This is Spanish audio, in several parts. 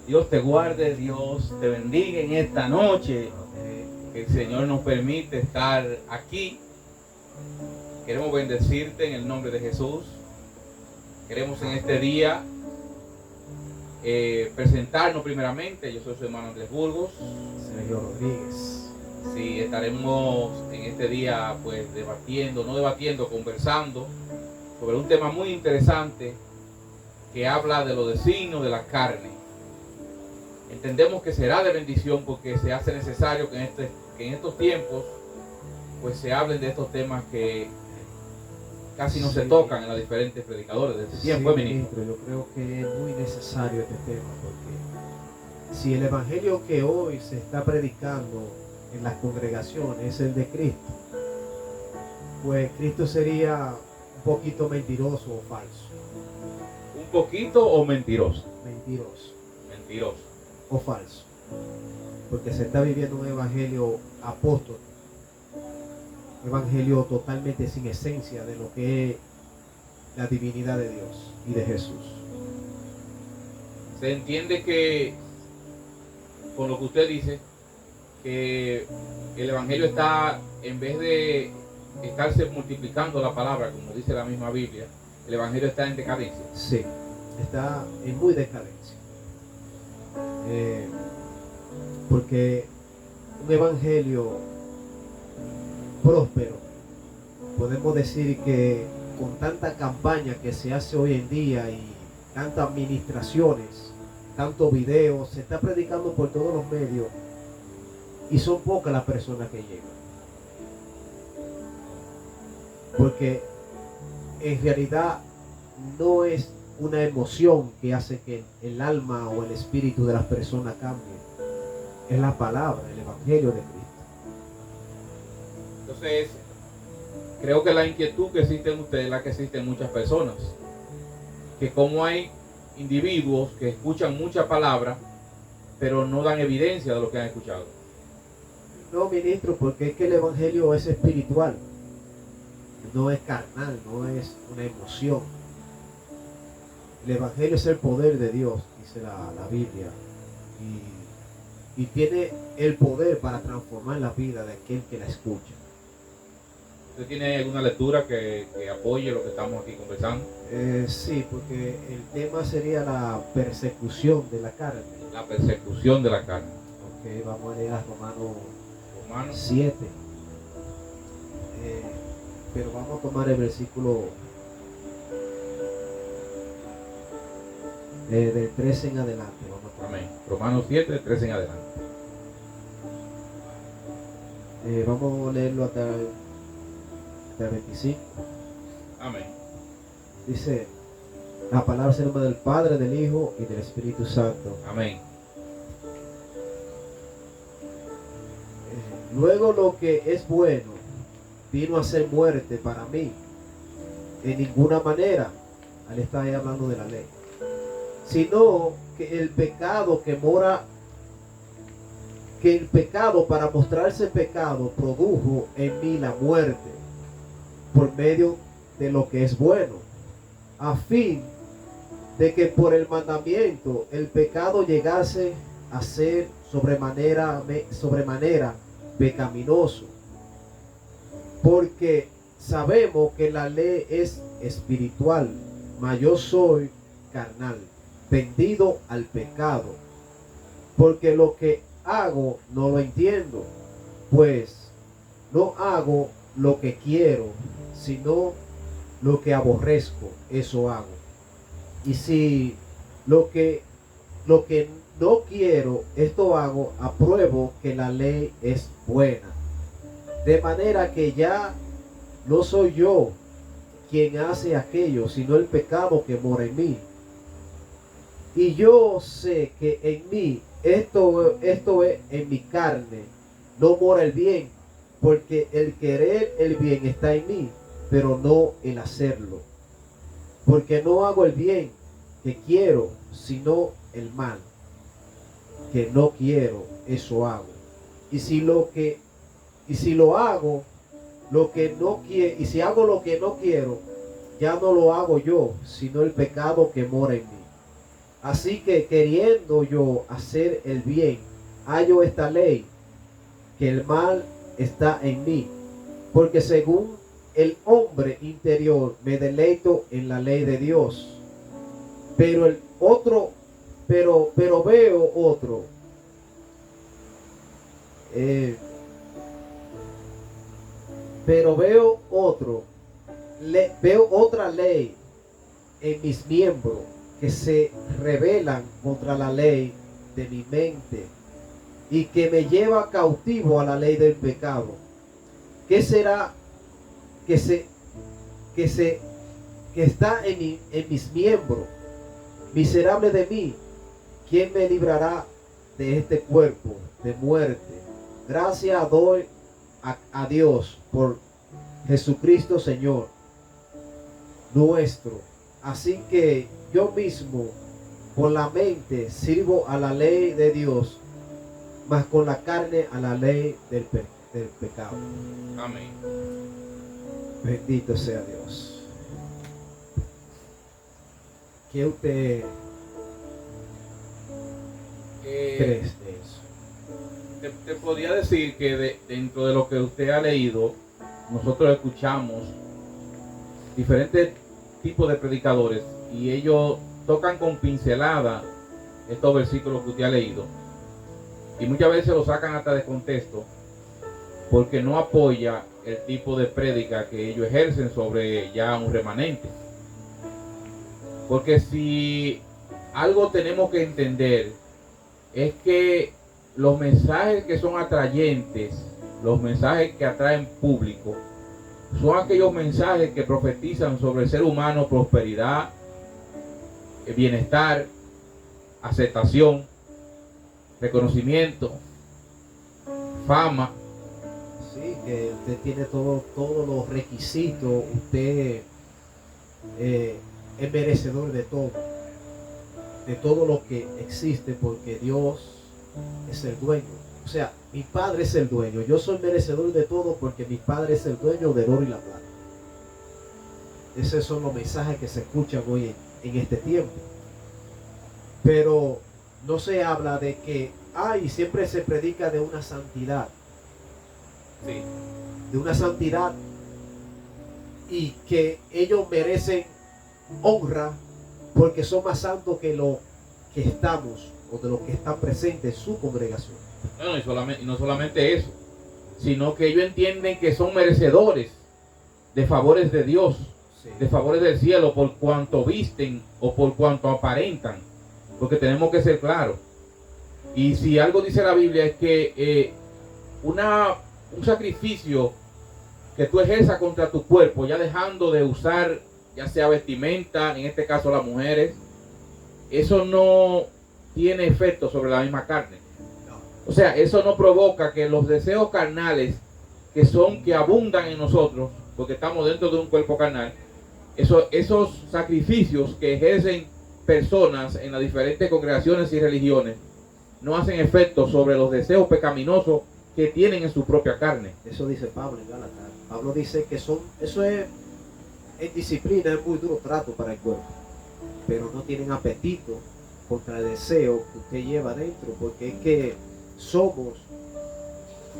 Dios te guarde, Dios te bendiga en esta noche. Que el Señor nos permite estar aquí. Queremos bendecirte en el nombre de Jesús. Queremos en este día presentarnos primeramente. Yo soy su hermano Andrés Burgos. Sergio Rodríguez. Sí, estaremos en este día pues conversando sobre un tema muy interesante que habla de los designios de la carne. Entendemos que será de bendición porque se hace necesario que en estos tiempos pues se hablen de estos temas que casi no se tocan en los diferentes predicadores de este tiempo. Ministro, yo creo que es muy necesario este tema, porque si el evangelio que hoy se está predicando en las congregaciones es el de Cristo, pues Cristo sería un poquito mentiroso o falso. ¿Un poquito o mentiroso? Mentiroso. Mentiroso. O falso, porque se está viviendo un evangelio apóstol, un evangelio totalmente sin esencia de lo que es la divinidad de Dios y de Jesús. Se entiende que, con lo que usted dice, que el evangelio está, en vez de estarse multiplicando la palabra, como dice la misma Biblia, el evangelio está en decadencia. Sí, está en muy decadencia. Porque un evangelio próspero, podemos decir que con tanta campaña que se hace hoy en día y tantas administraciones, tantos videos, se está predicando por todos los medios y son pocas las personas que llegan. Porque en realidad no es una emoción que hace que el alma o el espíritu de las personas cambie. Es la palabra, el evangelio de Cristo. Entonces, creo que la inquietud que existe en ustedes es la que existe en muchas personas. Que como hay individuos que escuchan mucha palabra, pero no dan evidencia de lo que han escuchado. No, ministro, porque es que el evangelio es espiritual. No es carnal, no es una emoción. El evangelio es el poder de Dios, dice la Biblia, y tiene el poder para transformar la vida de aquel que la escucha. ¿Usted tiene alguna lectura que apoye lo que estamos aquí conversando? Sí, porque el tema sería la persecución de la carne. La persecución de la carne. Ok, vamos a leer a Romanos 7. Pero vamos a tomar el versículo del 13 en adelante. Amén. Romanos 7, 13 en adelante. Vamos a leerlo hasta el 25. Amén. Dice: la palabra se llama del Padre, del Hijo y del Espíritu Santo. Amén. Luego lo que es bueno vino a ser muerte para mí. En ninguna manera, él está ahí hablando de la ley, sino que el pecado para mostrarse pecado produjo en mí la muerte por medio de lo que es bueno, a fin de que por el mandamiento el pecado llegase a ser sobremanera pecaminoso, porque sabemos que la ley es espiritual, mas yo soy carnal, vendido al pecado, porque lo que hago no lo entiendo, pues no hago lo que quiero, sino lo que aborrezco, eso hago. Y si lo que no quiero, esto hago, apruebo que la ley es buena. De manera que ya no soy yo quien hace aquello, sino el pecado que mora en mí. Y yo sé que en mí, esto es en mi carne, no mora el bien, porque el querer el bien está en mí, pero no el hacerlo. Porque no hago el bien que quiero, sino el mal que no quiero, eso hago. Y si lo hago, lo que no quiero, y si hago lo que no quiero, ya no lo hago yo, sino el pecado que mora en mí. Así que queriendo yo hacer el bien, hallo esta ley, que el mal está en mí, porque según el hombre interior me deleito en la ley de Dios. Pero el otro, pero veo otro. Pero veo otra ley en mis miembros que se rebelan contra la ley de mi mente y que me lleva cautivo a la ley del pecado. ¿Qué será que está en mis miembros? Miserable de mí, ¿quién me librará de este cuerpo de muerte? Gracias doy a Dios por Jesucristo Señor nuestro. Así que yo mismo con la mente sirvo a la ley de Dios, mas con la carne a la ley del pecado. Amén. Bendito sea Dios. ¿Qué usted cree de eso? Te podría decir que dentro de lo que usted ha leído, nosotros escuchamos diferentes tipos de predicadores y ellos tocan con pincelada estos versículos que usted ha leído y muchas veces los sacan hasta de contexto porque no apoya el tipo de prédica que ellos ejercen sobre ya un remanente. Porque si algo tenemos que entender es que los mensajes que son atrayentes, los mensajes que atraen público, son aquellos mensajes que profetizan sobre el ser humano prosperidad, bienestar, aceptación, reconocimiento, fama. Sí, que usted tiene todos los requisitos, usted es merecedor de todo lo que existe, porque Dios es el dueño. O sea, mi Padre es el dueño. Yo soy merecedor de todo porque mi Padre es el dueño del oro y la plata. Esos son los mensajes que se escuchan hoy en este tiempo. Pero no se habla de que, siempre se predica de una santidad. Sí. De una santidad y que ellos merecen honra porque son más santos que lo que estamos o de los que están presentes en su congregación. Y no solamente eso, sino que ellos entienden que son merecedores de favores de Dios, Sí. de favores del cielo, por cuanto visten o por cuanto aparentan, porque tenemos que ser claros. Y si algo dice la Biblia es que un sacrificio que tú ejerzas contra tu cuerpo, ya dejando de usar ya sea vestimenta, en este caso las mujeres, eso no tiene efecto sobre la misma carne. O sea, eso no provoca que los deseos carnales que abundan en nosotros, porque estamos dentro de un cuerpo carnal, esos sacrificios que ejercen personas en las diferentes congregaciones y religiones, no hacen efecto sobre los deseos pecaminosos que tienen en su propia carne. Eso dice Pablo en Gálatas. Pablo dice que eso es disciplina, es muy duro trato para el cuerpo, pero no tienen apetito contra el deseo que usted lleva dentro, porque es que somos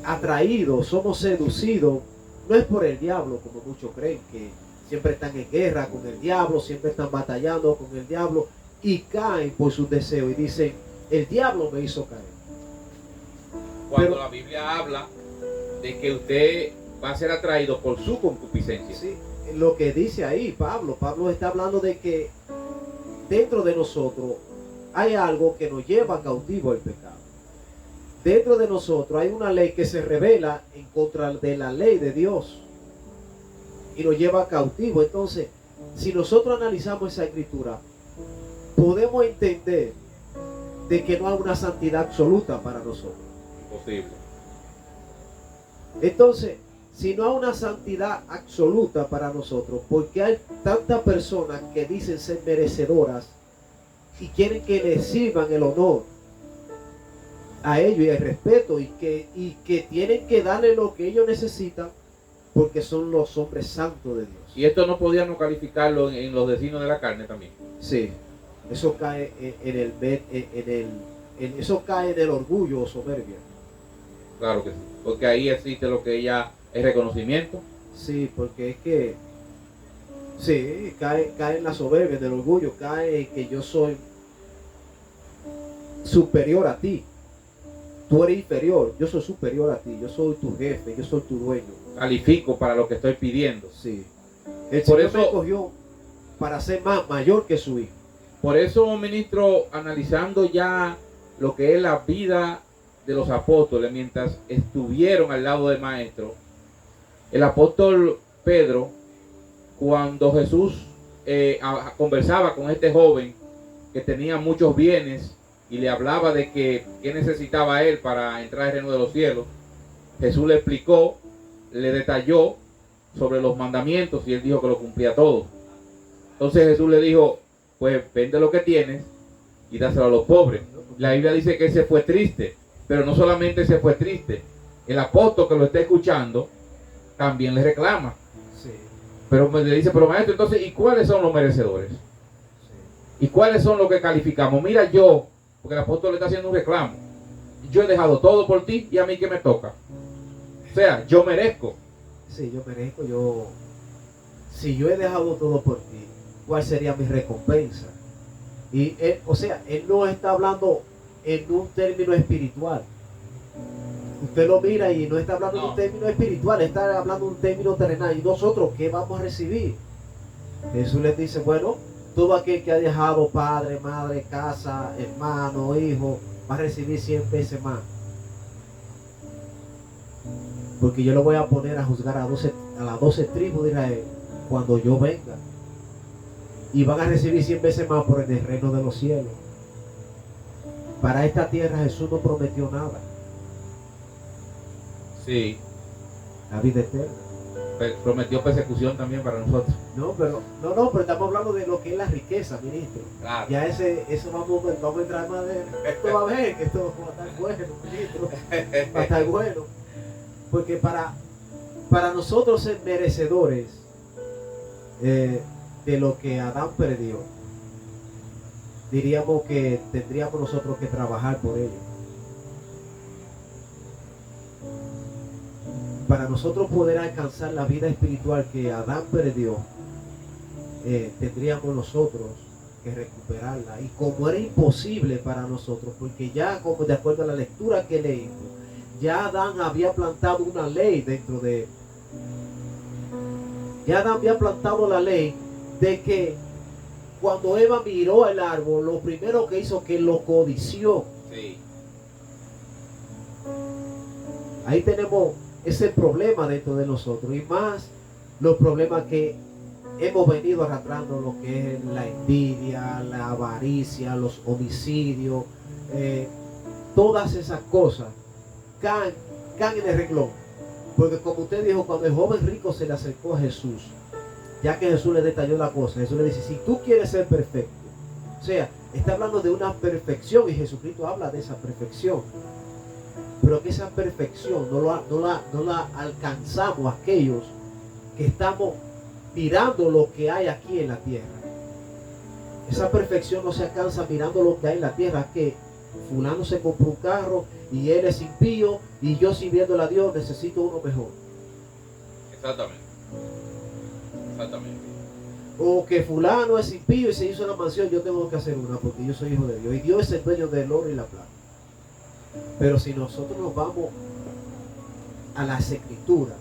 atraídos, somos seducidos, no es por el diablo como muchos creen, que siempre están en guerra con el diablo, siempre están batallando con el diablo y caen por sus deseos y dicen, el diablo me hizo caer. Cuando la Biblia habla de que usted va a ser atraído por su concupiscencia. Sí, lo que dice ahí Pablo está hablando de que dentro de nosotros hay algo que nos lleva cautivo al pecado. Dentro de nosotros hay una ley que se revela en contra de la ley de Dios y nos lleva cautivo. Entonces, si nosotros analizamos esa escritura, podemos entender de que no hay una santidad absoluta para nosotros. Imposible. Entonces, si no hay una santidad absoluta para nosotros, porque hay tantas personas que dicen ser merecedoras y quieren que les sirvan el honor a ellos y el respeto y que tienen que darle lo que ellos necesitan, porque son los hombres santos de Dios. Y esto no podíamos calificarlo en los vecinos de la carne también. Sí, eso cae eso cae en el orgullo o soberbia. Claro que sí, porque ahí existe lo que ya es reconocimiento. Sí, porque es que sí, cae en la soberbia, en el orgullo, cae en que yo soy superior a ti. Tú eres inferior, yo soy superior a ti, yo soy tu jefe, yo soy tu dueño. Califico para lo que estoy pidiendo. Sí. El Por Señor me eso, escogió para ser mayor que su hijo. por eso, ministro, analizando ya lo que es la vida de los apóstoles mientras estuvieron al lado del maestro, el apóstol Pedro, cuando Jesús conversaba con este joven que tenía muchos bienes y le hablaba de que necesitaba él para entrar al reino de los cielos, Jesús le explicó, le detalló sobre los mandamientos y él dijo que lo cumplía todo. Entonces Jesús le dijo, pues vende lo que tienes y dáselo a los pobres. La Biblia dice que él se fue triste, pero no solamente se fue triste, el apóstol que lo está escuchando también le reclama. Sí. Pero le dice, pero maestro, entonces, ¿y cuáles son los merecedores? Sí. ¿Y cuáles son los que calificamos? Mira yo, porque el apóstol le está haciendo un reclamo. Yo he dejado todo por ti y a mí que me toca. O sea, yo merezco. Sí, yo merezco, si yo he dejado todo por ti, ¿cuál sería mi recompensa? Y él, o sea, él no está hablando en un término espiritual. Usted lo mira y no está hablando en un término espiritual, está hablando en un término terrenal. ¿Y nosotros qué vamos a recibir? Jesús les dice, bueno, todo aquel que ha dejado padre, madre, casa, hermano, hijo, va a recibir 100 veces más. Porque yo lo voy a poner a juzgar a las 12 tribus de Israel cuando yo venga. Y van a recibir 100 veces más por el reino de los cielos. Para esta tierra Jesús no prometió nada. Sí. La vida eterna. Prometió persecución también para nosotros. No, pero estamos hablando de lo que es la riqueza, ministro. Claro. Ya eso vamos a entrar más de esto va a ver, que esto va a estar bueno, ministro. Va a estar bueno. Porque para nosotros ser merecedores de lo que Adán perdió, diríamos que tendríamos nosotros que trabajar por ello. Para nosotros poder alcanzar la vida espiritual que Adán perdió, tendríamos nosotros que recuperarla. Y como era imposible para nosotros, porque ya como de acuerdo a la lectura que leímos, ya Adán había plantado una ley dentro de él. Ya Adán había plantado la ley de que cuando Eva miró el árbol, lo primero que hizo que lo codició. Sí. Ahí tenemos ese problema dentro de nosotros, y más los problemas que hemos venido arrastrando, lo que es la envidia, la avaricia, los homicidios, todas esas cosas caen en el renglón. Porque como usted dijo, cuando el joven rico se le acercó a Jesús, ya que Jesús le detalló la cosa, Jesús le dice, si tú quieres ser perfecto, o sea, está hablando de una perfección, y Jesucristo habla de esa perfección. Pero que esa perfección no la alcanzamos aquellos que estamos mirando lo que hay aquí en la tierra. Esa perfección no se alcanza mirando lo que hay en la tierra, que fulano se compró un carro y él es impío y yo sirviéndole a Dios necesito uno mejor. Exactamente. O que fulano es impío y se hizo una mansión, yo tengo que hacer una porque yo soy hijo de Dios y Dios es el dueño del oro y la plata. Pero si nosotros nos vamos a las escrituras,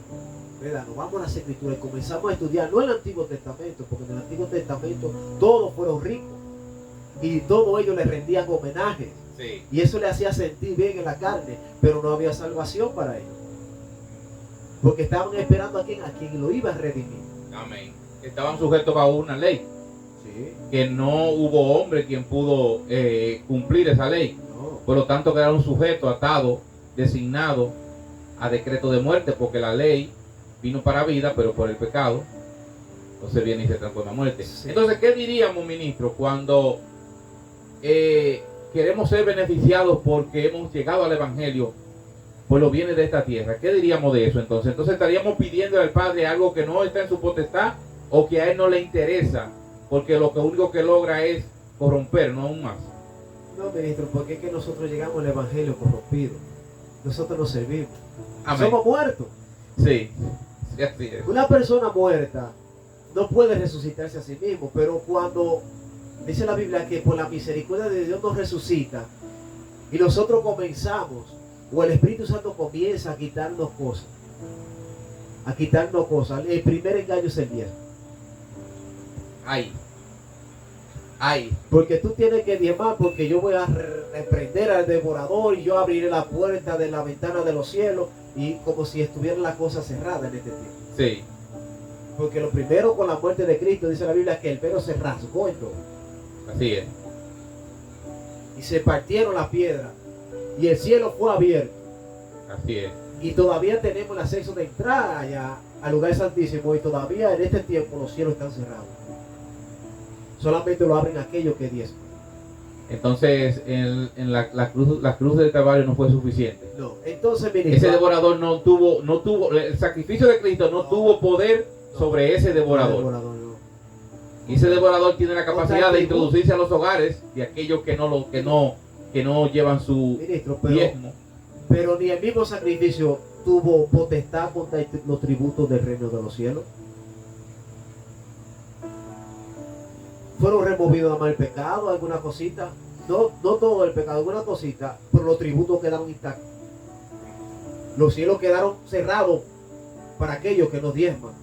¿verdad? Nos vamos a las escrituras y comenzamos a estudiar, no el Antiguo Testamento, porque en el Antiguo Testamento todos fueron ricos y todos ellos le rendían homenajes. Sí. Y eso le hacía sentir bien en la carne, pero no había salvación para ellos. Porque estaban esperando a quien lo iba a redimir. Amén. Estaban sujetos a una ley. Sí. Que no hubo hombre quien pudo cumplir esa ley. No. Por lo tanto, quedaron sujetos, atados, designados a decreto de muerte, porque la ley vino para vida, pero por el pecado, entonces viene y se transforma en muerte. Sí. Entonces, ¿qué diríamos, ministro, cuando queremos ser beneficiados porque hemos llegado al Evangelio, pues los bienes de esta tierra. ¿Qué diríamos de eso entonces? Entonces estaríamos pidiendo al Padre algo que no está en su potestad o que a Él no le interesa, porque lo único que logra es corromper, no aún más. No, ministro, porque es que nosotros llegamos al Evangelio corrompido. Nosotros no servimos. Amén. Somos muertos. Sí, sí, así es. Una persona muerta no puede resucitarse a sí mismo, pero cuando dice la Biblia que por la misericordia de Dios nos resucita y nosotros comenzamos, o el Espíritu Santo comienza a quitarnos cosas, el primer engaño es el diezmo. Ay. Porque tú tienes que diezmar, porque yo voy a reprender al devorador y yo abriré la puerta de la ventana de los cielos, y como si estuviera la cosa cerrada en este tiempo. Sí. Porque lo primero con la muerte de Cristo, dice la Biblia, que el velo se rasgó en dos. Así es. Y se partieron las piedras. Y el cielo fue abierto. Así es. Y todavía tenemos el acceso de entrar allá al lugar santísimo. Y todavía en este tiempo los cielos están cerrados. Solamente lo abren aquellos que diezman. Entonces, en la cruz del Calvario no fue suficiente. No. Entonces, ministro, Ese devorador no tuvo, el sacrificio de Cristo no tuvo poder sobre ese devorador. no. Y ese devorador tiene la capacidad de introducirse a los hogares de aquellos que no llevan su Ministro, diezmo. pero ni el mismo sacrificio tuvo potestad contra los tributos del reino de los cielos. Fueron removidos nada más el pecado, alguna cosita. No todo el pecado, alguna cosita, pero los tributos quedaron intactos. Los cielos quedaron cerrados para aquellos que nos diezman.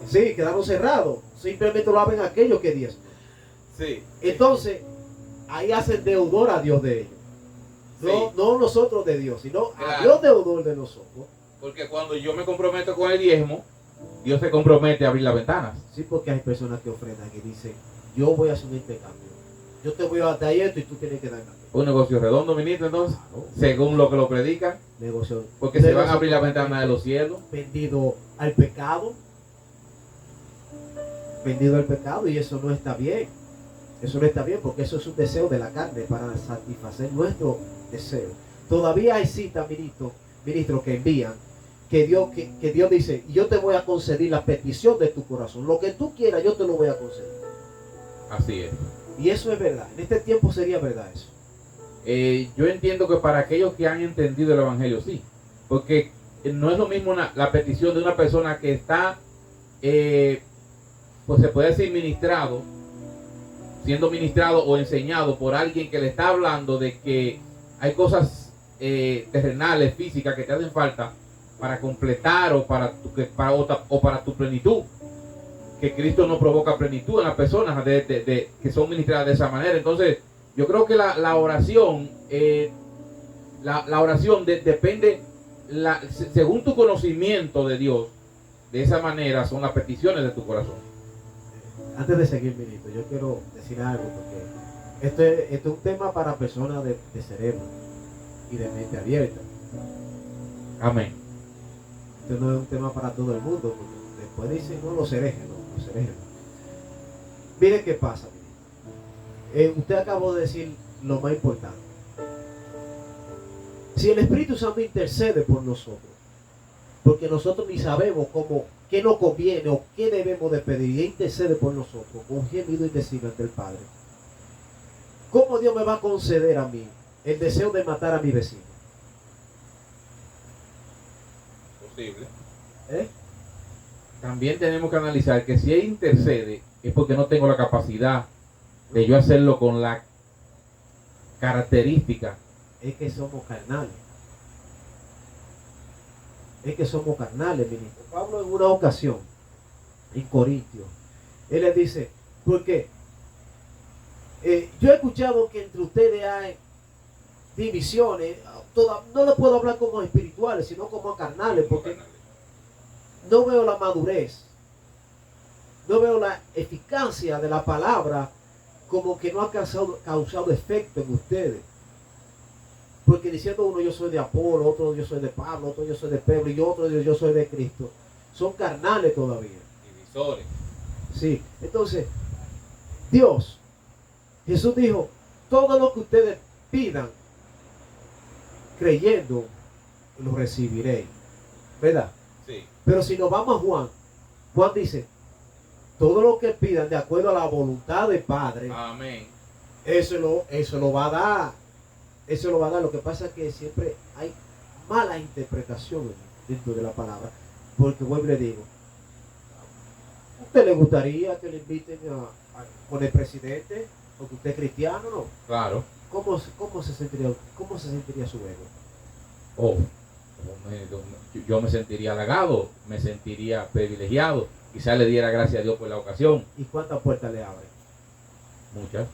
Sí, quedaron cerrados. Simplemente lo abren aquellos que diezman. Sí. Entonces, ahí hacen deudor a Dios de ellos. No nosotros de Dios, sino a Dios deudor de nosotros. Porque cuando yo me comprometo con el diezmo, Dios se compromete a abrir las ventanas. Sí, porque hay personas que ofrendan que dicen, yo voy a hacer un intercambio. Yo te voy a dar esto y tú tienes que darme. Un negocio redondo, ministro, entonces, según lo que lo predican. Negocio. Porque se van a abrir las ventanas de los cielos. Vendido al pecado. Vendido al pecado, y eso no está bien. Eso no está bien, porque eso es un deseo de la carne para satisfacer nuestro deseo. Todavía hay citas, ministros que envían, que Dios dice, yo te voy a conceder la petición de tu corazón. Lo que tú quieras, yo te lo voy a conceder. Así es. Y eso es verdad. En este tiempo sería verdad eso. Yo entiendo que para aquellos que han entendido el Evangelio, sí. Porque no es lo mismo la petición de una persona que está, pues se puede decir siendo ministrado o enseñado por alguien que le está hablando de que hay cosas terrenales, físicas que te hacen falta para completar o para tu plenitud. Que Cristo no provoca plenitud en las personas que son ministradas de esa manera. Entonces, yo creo que la oración, la oración depende, según tu conocimiento de Dios, de esa manera son las peticiones de tu corazón. Antes de seguir, ministro, yo quiero decir algo, porque este es un tema para personas de cerebro y de mente abierta. Amén. Este no es un tema para todo el mundo, porque después dicen, no, los herejes, no, los herejes. Mire qué pasa, ministro. Usted acabó de decir lo más importante. Si el Espíritu Santo intercede por nosotros, porque nosotros ni sabemos qué nos conviene o qué debemos de pedir, y intercede por nosotros con un gemido indecible ante el Padre, ¿cómo Dios me va a conceder a mí el deseo de matar a mi vecino? Posible. ¿Eh? También tenemos que analizar que si Él intercede es porque no tengo la capacidad de yo hacerlo con la característica. Es que somos carnales. Es que somos carnales, ministro. Pablo en una ocasión, en Corintios, él le dice, porque yo he escuchado que entre ustedes hay divisiones, no le puedo hablar como espirituales, sino como carnales, porque no veo la madurez, no veo la eficacia de la palabra, como que no ha causado efecto en ustedes. Porque diciendo uno yo soy de Apolo, otro yo soy de Pablo, otro yo soy de Pedro y otro yo soy de Cristo, son carnales todavía. Divisores. Sí, entonces Jesús dijo, todo lo que ustedes pidan creyendo, lo recibiréis. ¿Verdad? Sí. Pero si nos vamos a Juan, Juan dice, todo lo que pidan de acuerdo a la voluntad del Padre, Amén. eso lo va a dar. Eso lo va a dar. Lo que pasa es que siempre hay malas interpretaciones dentro de la palabra. Porque vuelvo y le digo, ¿a usted le gustaría que le inviten con el presidente? Porque usted es cristiano, ¿no? Claro. ¿Cómo se sentiría su ego? Oh, yo me sentiría halagado, me sentiría privilegiado. Quizás le diera gracias a Dios por la ocasión. ¿Y cuántas puertas le abre? Muchas.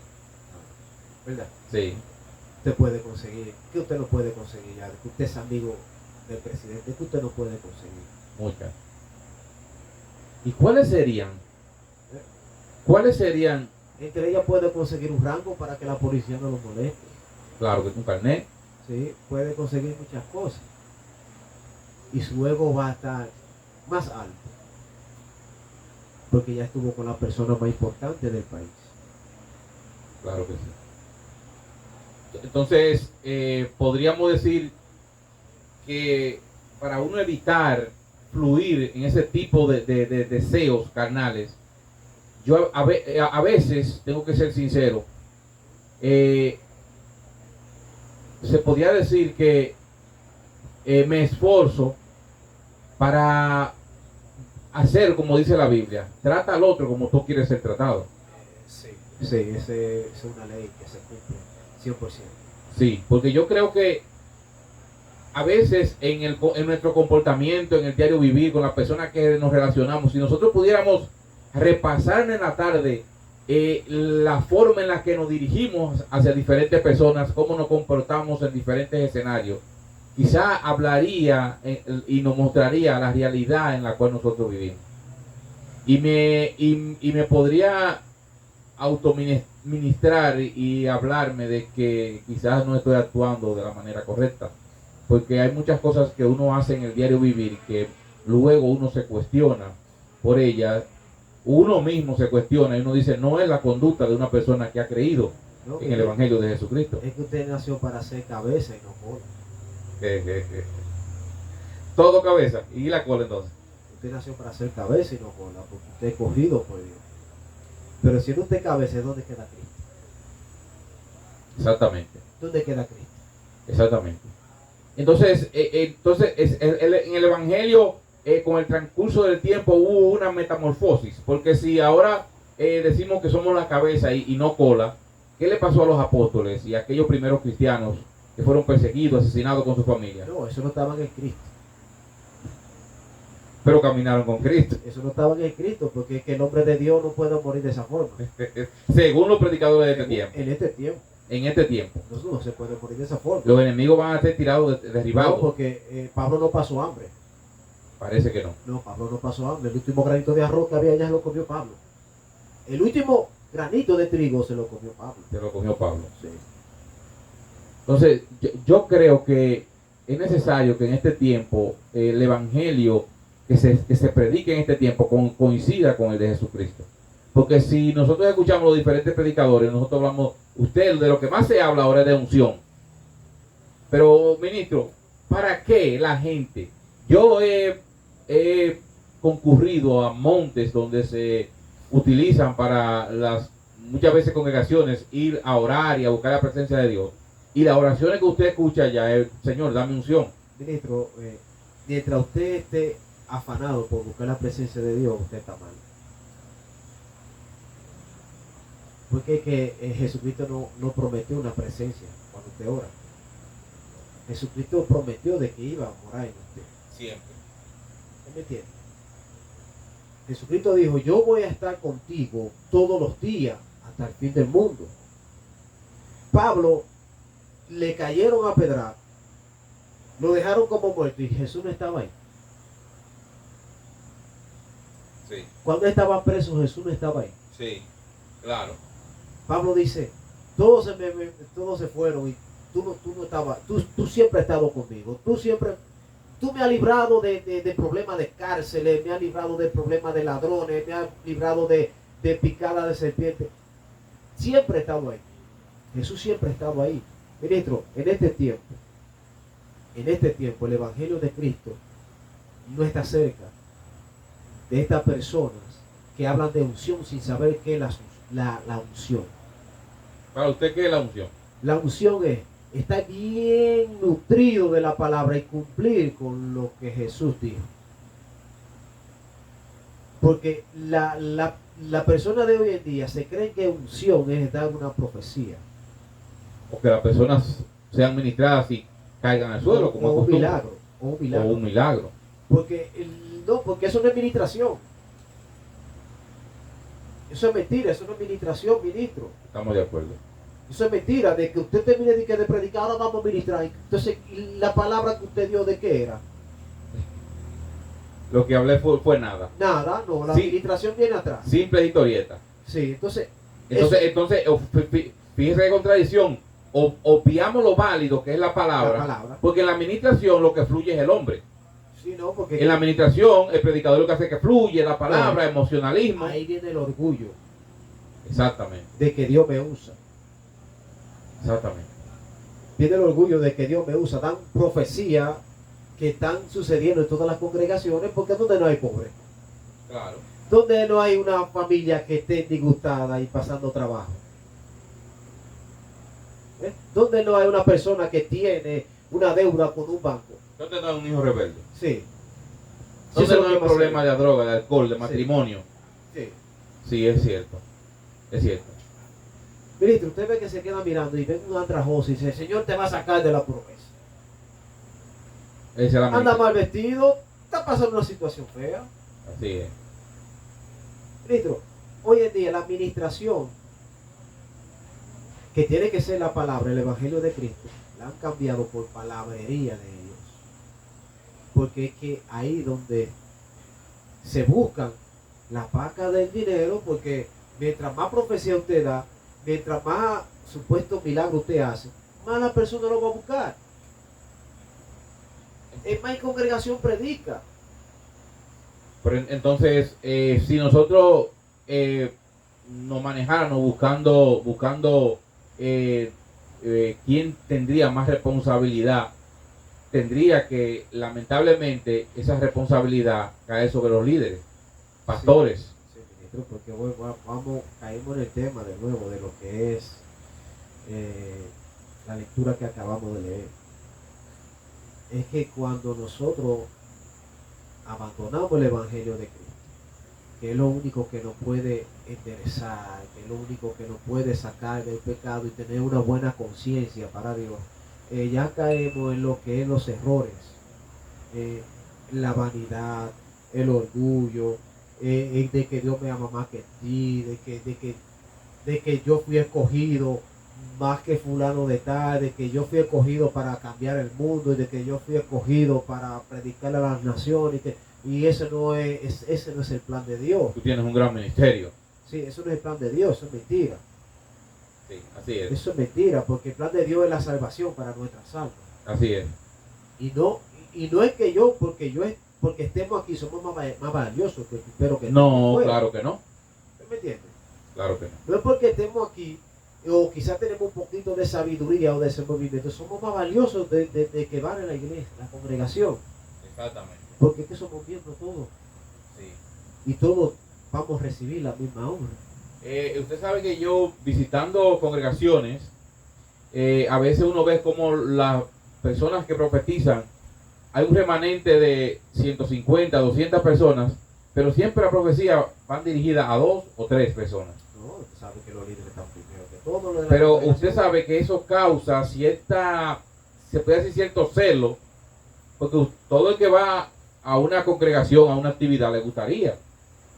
¿Verdad? Sí. Usted puede conseguir. ¿Qué usted no puede conseguir ya? Que usted es amigo del presidente. ¿Qué usted no puede conseguir? Muchas. ¿Y cuáles serían? ¿Cuáles serían? Entre ellas puede conseguir un rango para que la policía no lo moleste. Claro que un carnet. Sí, puede conseguir muchas cosas. Y su ego va a estar más alto. Porque ya estuvo con la persona más importante del país. Claro que sí. Entonces, podríamos decir que para uno evitar fluir en ese tipo de deseos carnales, yo a veces, tengo que ser sincero, se podría decir que me esfuerzo para hacer como dice la Biblia, trata al otro como tú quieres ser tratado. Sí, esa es una ley que se cumple 100%. Sí, porque yo creo que a veces en nuestro comportamiento, en el diario vivir con las personas que nos relacionamos, si nosotros pudiéramos repasar en la tarde la forma en la que nos dirigimos hacia diferentes personas, cómo nos comportamos en diferentes escenarios, quizá hablaría y nos mostraría la realidad en la cual nosotros vivimos. Y me podría autoministrar y hablarme de que quizás no estoy actuando de la manera correcta. Porque hay muchas cosas que uno hace en el diario vivir que luego uno se cuestiona por ellas. Uno mismo se cuestiona y uno dice, no es la conducta de una persona que ha creído en el Evangelio de Jesucristo. Es que usted nació para ser cabeza y no cola. Todo cabeza y la cola entonces. Usted nació para ser cabeza y no cola, porque usted es cogido por Dios. Pero si no usted cabeza, ¿dónde queda Cristo? Exactamente. ¿Dónde queda Cristo? Exactamente. Entonces, en el Evangelio, con el transcurso del tiempo hubo una metamorfosis, porque si ahora decimos que somos la cabeza y no cola, ¿qué le pasó a los apóstoles y a aquellos primeros cristianos que fueron perseguidos, asesinados con su familia? No, eso no estaba en el Cristo. Pero caminaron con Cristo. Eso no estaba en el Cristo, porque es que el hombre de Dios no puede morir de esa forma. Según los predicadores de este tiempo. En este tiempo. En este tiempo. No se puede morir de esa forma. Los enemigos van a ser tirados, derribados. No, porque Pablo no pasó hambre. Parece que no. No, Pablo no pasó hambre. El último granito de arroz que había allá se lo comió Pablo. El último granito de trigo se lo comió Pablo. Se lo comió Pablo. Sí. Entonces, yo creo que es necesario que en este tiempo el evangelio que se predique en este tiempo coincida con el de Jesucristo. Porque si nosotros escuchamos los diferentes predicadores, nosotros hablamos, usted de lo que más se habla ahora es de unción. Pero, ministro, ¿para qué la gente? Yo he concurrido a montes donde se utilizan para las muchas veces congregaciones ir a orar y a buscar la presencia de Dios. Y las oraciones que usted escucha ya es, Señor, dame unción. Ministro, mientras usted esté afanado por buscar la presencia de Dios, usted está mal. Porque es que Jesucristo no prometió una presencia cuando usted ora. Jesucristo prometió de que iba a morar en usted. Siempre. ¿Usted me entiende? Jesucristo dijo, yo voy a estar contigo todos los días hasta el fin del mundo. Pablo le cayeron a pedrar, lo dejaron como muerto y Jesús no estaba ahí. Sí. Cuando estaba preso, Jesús no estaba ahí. Sí, claro. Pablo dice, todos se fueron y tú no estabas, tú siempre has estado conmigo, tú me has librado de problemas de cárceles, me has librado de problemas de ladrones, me has librado de picada de serpiente. Siempre he estado ahí. Jesús siempre ha estado ahí. Ministro, en este tiempo, en este tiempo el Evangelio de Cristo no está cerca de estas personas que hablan de unción sin saber qué es la unción. Para usted, ¿qué es la unción? La unción es estar bien nutrido de la palabra y cumplir con lo que Jesús dijo. Porque la persona de hoy en día se cree que unción es dar una profecía. O que las personas sean ministradas y caigan al suelo, como o un costumbre. milagro. O un milagro. O un milagro. Porque eso no es ministración. Eso es mentira, eso no es ministración, ministro. Estamos de acuerdo. Eso es mentira, de que usted termine de predicar, ahora vamos a ministrar. Entonces, la palabra que usted dio, ¿de qué era? Lo que hablé fue nada. Nada, no, la Sí. administración viene atrás. Simple historieta. Sí, entonces, Entonces, fíjese qué contradicción. Obviamos lo válido que es la palabra, la palabra. porque en la administración lo que fluye es el hombre. Sí, no, porque En la administración, el predicador lo que hace es que fluye la palabra, emocionalismo. ahí viene el orgullo Exactamente, de que Dios me usa. exactamente. Viene el orgullo de que Dios me usa. Dan profecía que están sucediendo en todas las congregaciones, porque es donde no hay pobres. Claro. Donde no hay una familia que esté disgustada y pasando trabajo. Donde no hay una persona que tiene una deuda con un banco. ¿Dónde no hay un hijo rebelde? Sí. ¿Dónde Eso no es hay lo que problema más de droga, de alcohol, de Sí. matrimonio? Sí. Sí, es cierto. Es cierto. Ministro, usted ve que se queda mirando y ve un andrajoso y dice, el Señor te va a sacar de la promesa. Esa es la Anda ministra. mal vestido, está pasando una situación fea. Así es. Ministro, hoy en día la administración, que tiene que ser la palabra, el Evangelio de Cristo, la han cambiado por palabrería de ellos. Porque es que ahí donde se buscan la paca del dinero, porque mientras más profecía usted da, mientras más supuesto milagro usted hace, más la persona lo va a buscar. En más congregación predica. Pero entonces, si nosotros nos manejáramos buscando quién tendría más responsabilidad, tendría que, lamentablemente, esa responsabilidad caer sobre los líderes, pastores. Sí, ministro, porque caemos en el tema de nuevo de lo que es la lectura que acabamos de leer. Es que cuando nosotros abandonamos el Evangelio de Cristo, que es lo único que nos puede enderezar, que es lo único que nos puede sacar del pecado y tener una buena conciencia para Dios, ya caemos en lo que es los errores, la vanidad, el orgullo, de que Dios me ama más que ti, de que yo fui escogido más que fulano de tal, de que yo fui escogido para cambiar el mundo y de que yo fui escogido para predicar a las naciones y ese no es el plan de Dios. Tú tienes un gran ministerio. Sí, eso no es el plan de Dios, eso es mentira. Sí, así es. Eso es mentira, porque el plan de Dios es la salvación para nuestras almas. Así es. Y no es que porque estemos aquí somos más valiosos que pero que No, fuera. claro que no. ¿Me entiendes? Claro que no. No es porque estemos aquí o quizás tenemos un poquito de sabiduría o de desenvolvimiento, somos más valiosos de que van en la iglesia, la congregación, Exactamente. porque es que somos miembros todos Sí. y todos vamos a recibir la misma honra. Usted sabe que yo, visitando congregaciones, a veces uno ve como las personas que profetizan, hay un remanente de 150, 200 personas, pero siempre la profecía van dirigida a 2 o 3 personas. No, usted sabe que los líderes están primero que todo lo de la Pero congregación. usted sabe que eso causa se puede decir cierto celo, porque todo el que va a una congregación, a una actividad, le gustaría.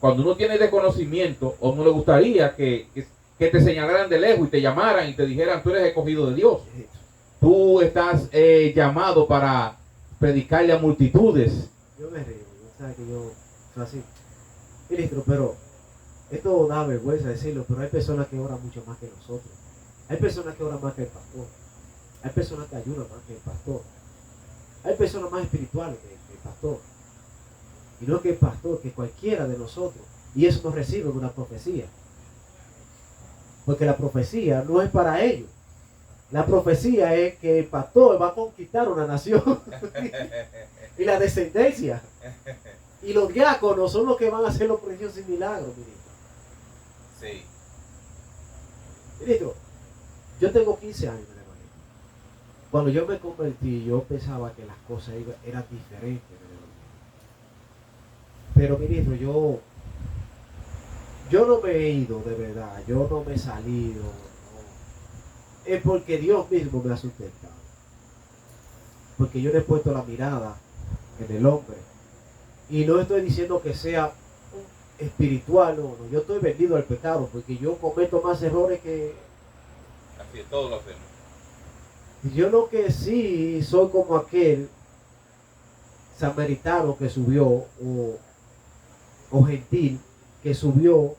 Cuando uno tiene desconocimiento, o no le gustaría que te señalaran de lejos y te llamaran y te dijeran, tú eres escogido de Dios. Tú estás llamado para predicarle a multitudes. Yo me río, ¿sabes que yo soy así? Ministro, pero esto da vergüenza decirlo, pero hay personas que oran mucho más que nosotros. Hay personas que oran más que el pastor. Hay personas que ayudan más que el pastor. Hay personas más espirituales que el pastor. Y no que el pastor, que cualquiera de nosotros. Y eso nos recibe de una profecía. Porque la profecía no es para ellos. La profecía es que el pastor va a conquistar una nación y la descendencia. Y los diáconos son los que van a hacer los prodigios y milagros, ministro. Sí. Ministro, yo tengo 15 años en el evangelio. Cuando yo me convertí, yo pensaba que las cosas eran diferentes en el evangelio. Pero, ministro, yo no me he ido de verdad, yo no me he salido. No. Es porque Dios mismo me ha sustentado. Porque yo le he puesto la mirada en el hombre. Y no estoy diciendo que sea espiritual, no. Yo estoy vendido al pecado porque yo cometo más errores que... Así es, todos lo hacemos. Y yo lo que sí soy como aquel samaritano que subió o gentil que subió,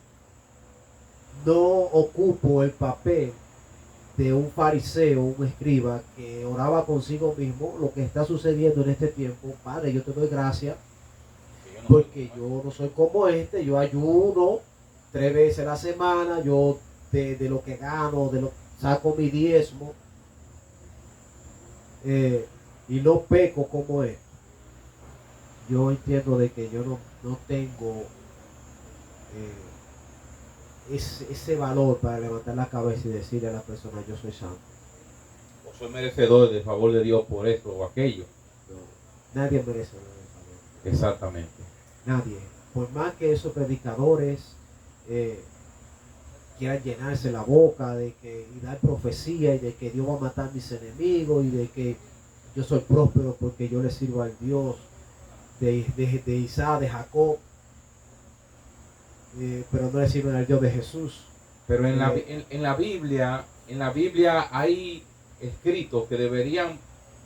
no ocupo el papel de un fariseo, un escriba que oraba consigo mismo. Lo que está sucediendo en este tiempo, Padre, yo te doy gracias porque yo no soy como este. Yo ayuno 3 veces a la semana, yo de lo que gano, saco mi diezmo, y no peco como él. Yo entiendo de que yo no tengo ese valor para levantar la cabeza y decirle a la persona: yo soy santo. O soy merecedor del favor de Dios por esto o aquello. No, nadie merece el favor. Exactamente. Nadie. Por más que esos predicadores quieran llenarse la boca y dar profecía y de que Dios va a matar a mis enemigos y de que yo soy próspero porque yo le sirvo al Dios de Isaac, de Jacob, pero no le sirven al Dios de Jesús. Pero en la Biblia hay escritos que deberían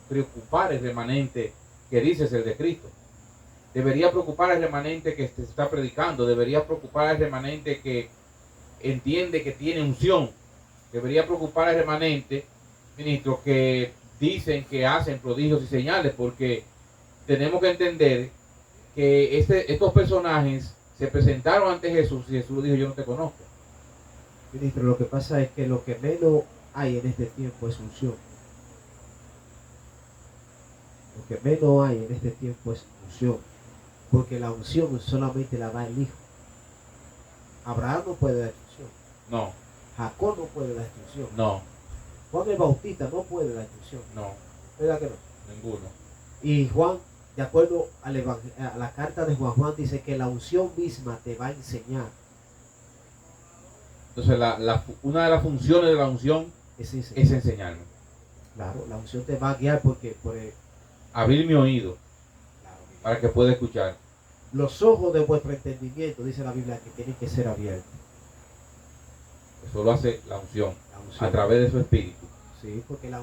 preocupar el remanente que dice ser de Cristo. Debería preocupar al remanente que se está predicando. Debería preocupar al remanente que entiende que tiene unción. Debería preocupar al remanente, ministro, que dicen que hacen prodigios y señales, porque tenemos que entender que estos personajes se presentaron ante Jesús y Jesús dijo: yo no te conozco. Ministro, lo que pasa es que lo que menos hay en este tiempo es unción. Lo que menos hay en este tiempo es unción. Porque la unción solamente la da el Hijo. Abraham no puede dar unción. No. Jacob no puede dar unción. No. Juan el Bautista no puede dar unción. No. ¿Verdad que no? Ninguno. Y Juan, de acuerdo a la carta de Juan, dice que la unción misma te va a enseñar. Entonces una de las funciones de la unción es enseñarme. Claro, la unción te va a guiar porque abrir mi oído, claro, para que pueda escuchar. Los ojos de vuestro entendimiento, dice la Biblia, que tienen que ser abiertos. Eso lo hace la unción a través de su espíritu. Sí, porque la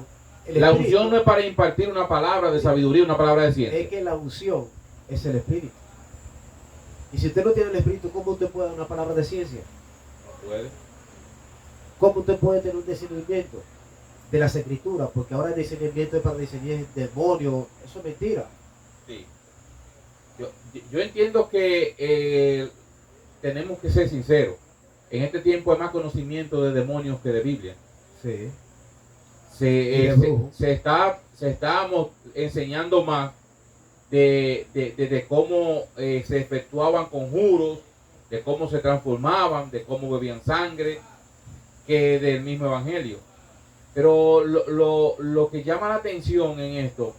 unción no es para impartir una palabra de sabiduría, una palabra de ciencia. Es que la unción es el espíritu. Y si usted no tiene el espíritu, ¿cómo usted puede dar una palabra de ciencia? No puede. ¿Cómo usted puede tener un discernimiento de las escrituras? Porque ahora el discernimiento es para discernir demonios. Eso es mentira. Sí. Yo entiendo que tenemos que ser sinceros. En este tiempo hay más conocimiento de demonios que de Biblia. Sí. Se está enseñando más de cómo se efectuaban conjuros, de cómo se transformaban, de cómo bebían sangre, que del mismo evangelio. Pero lo que llama la atención en esto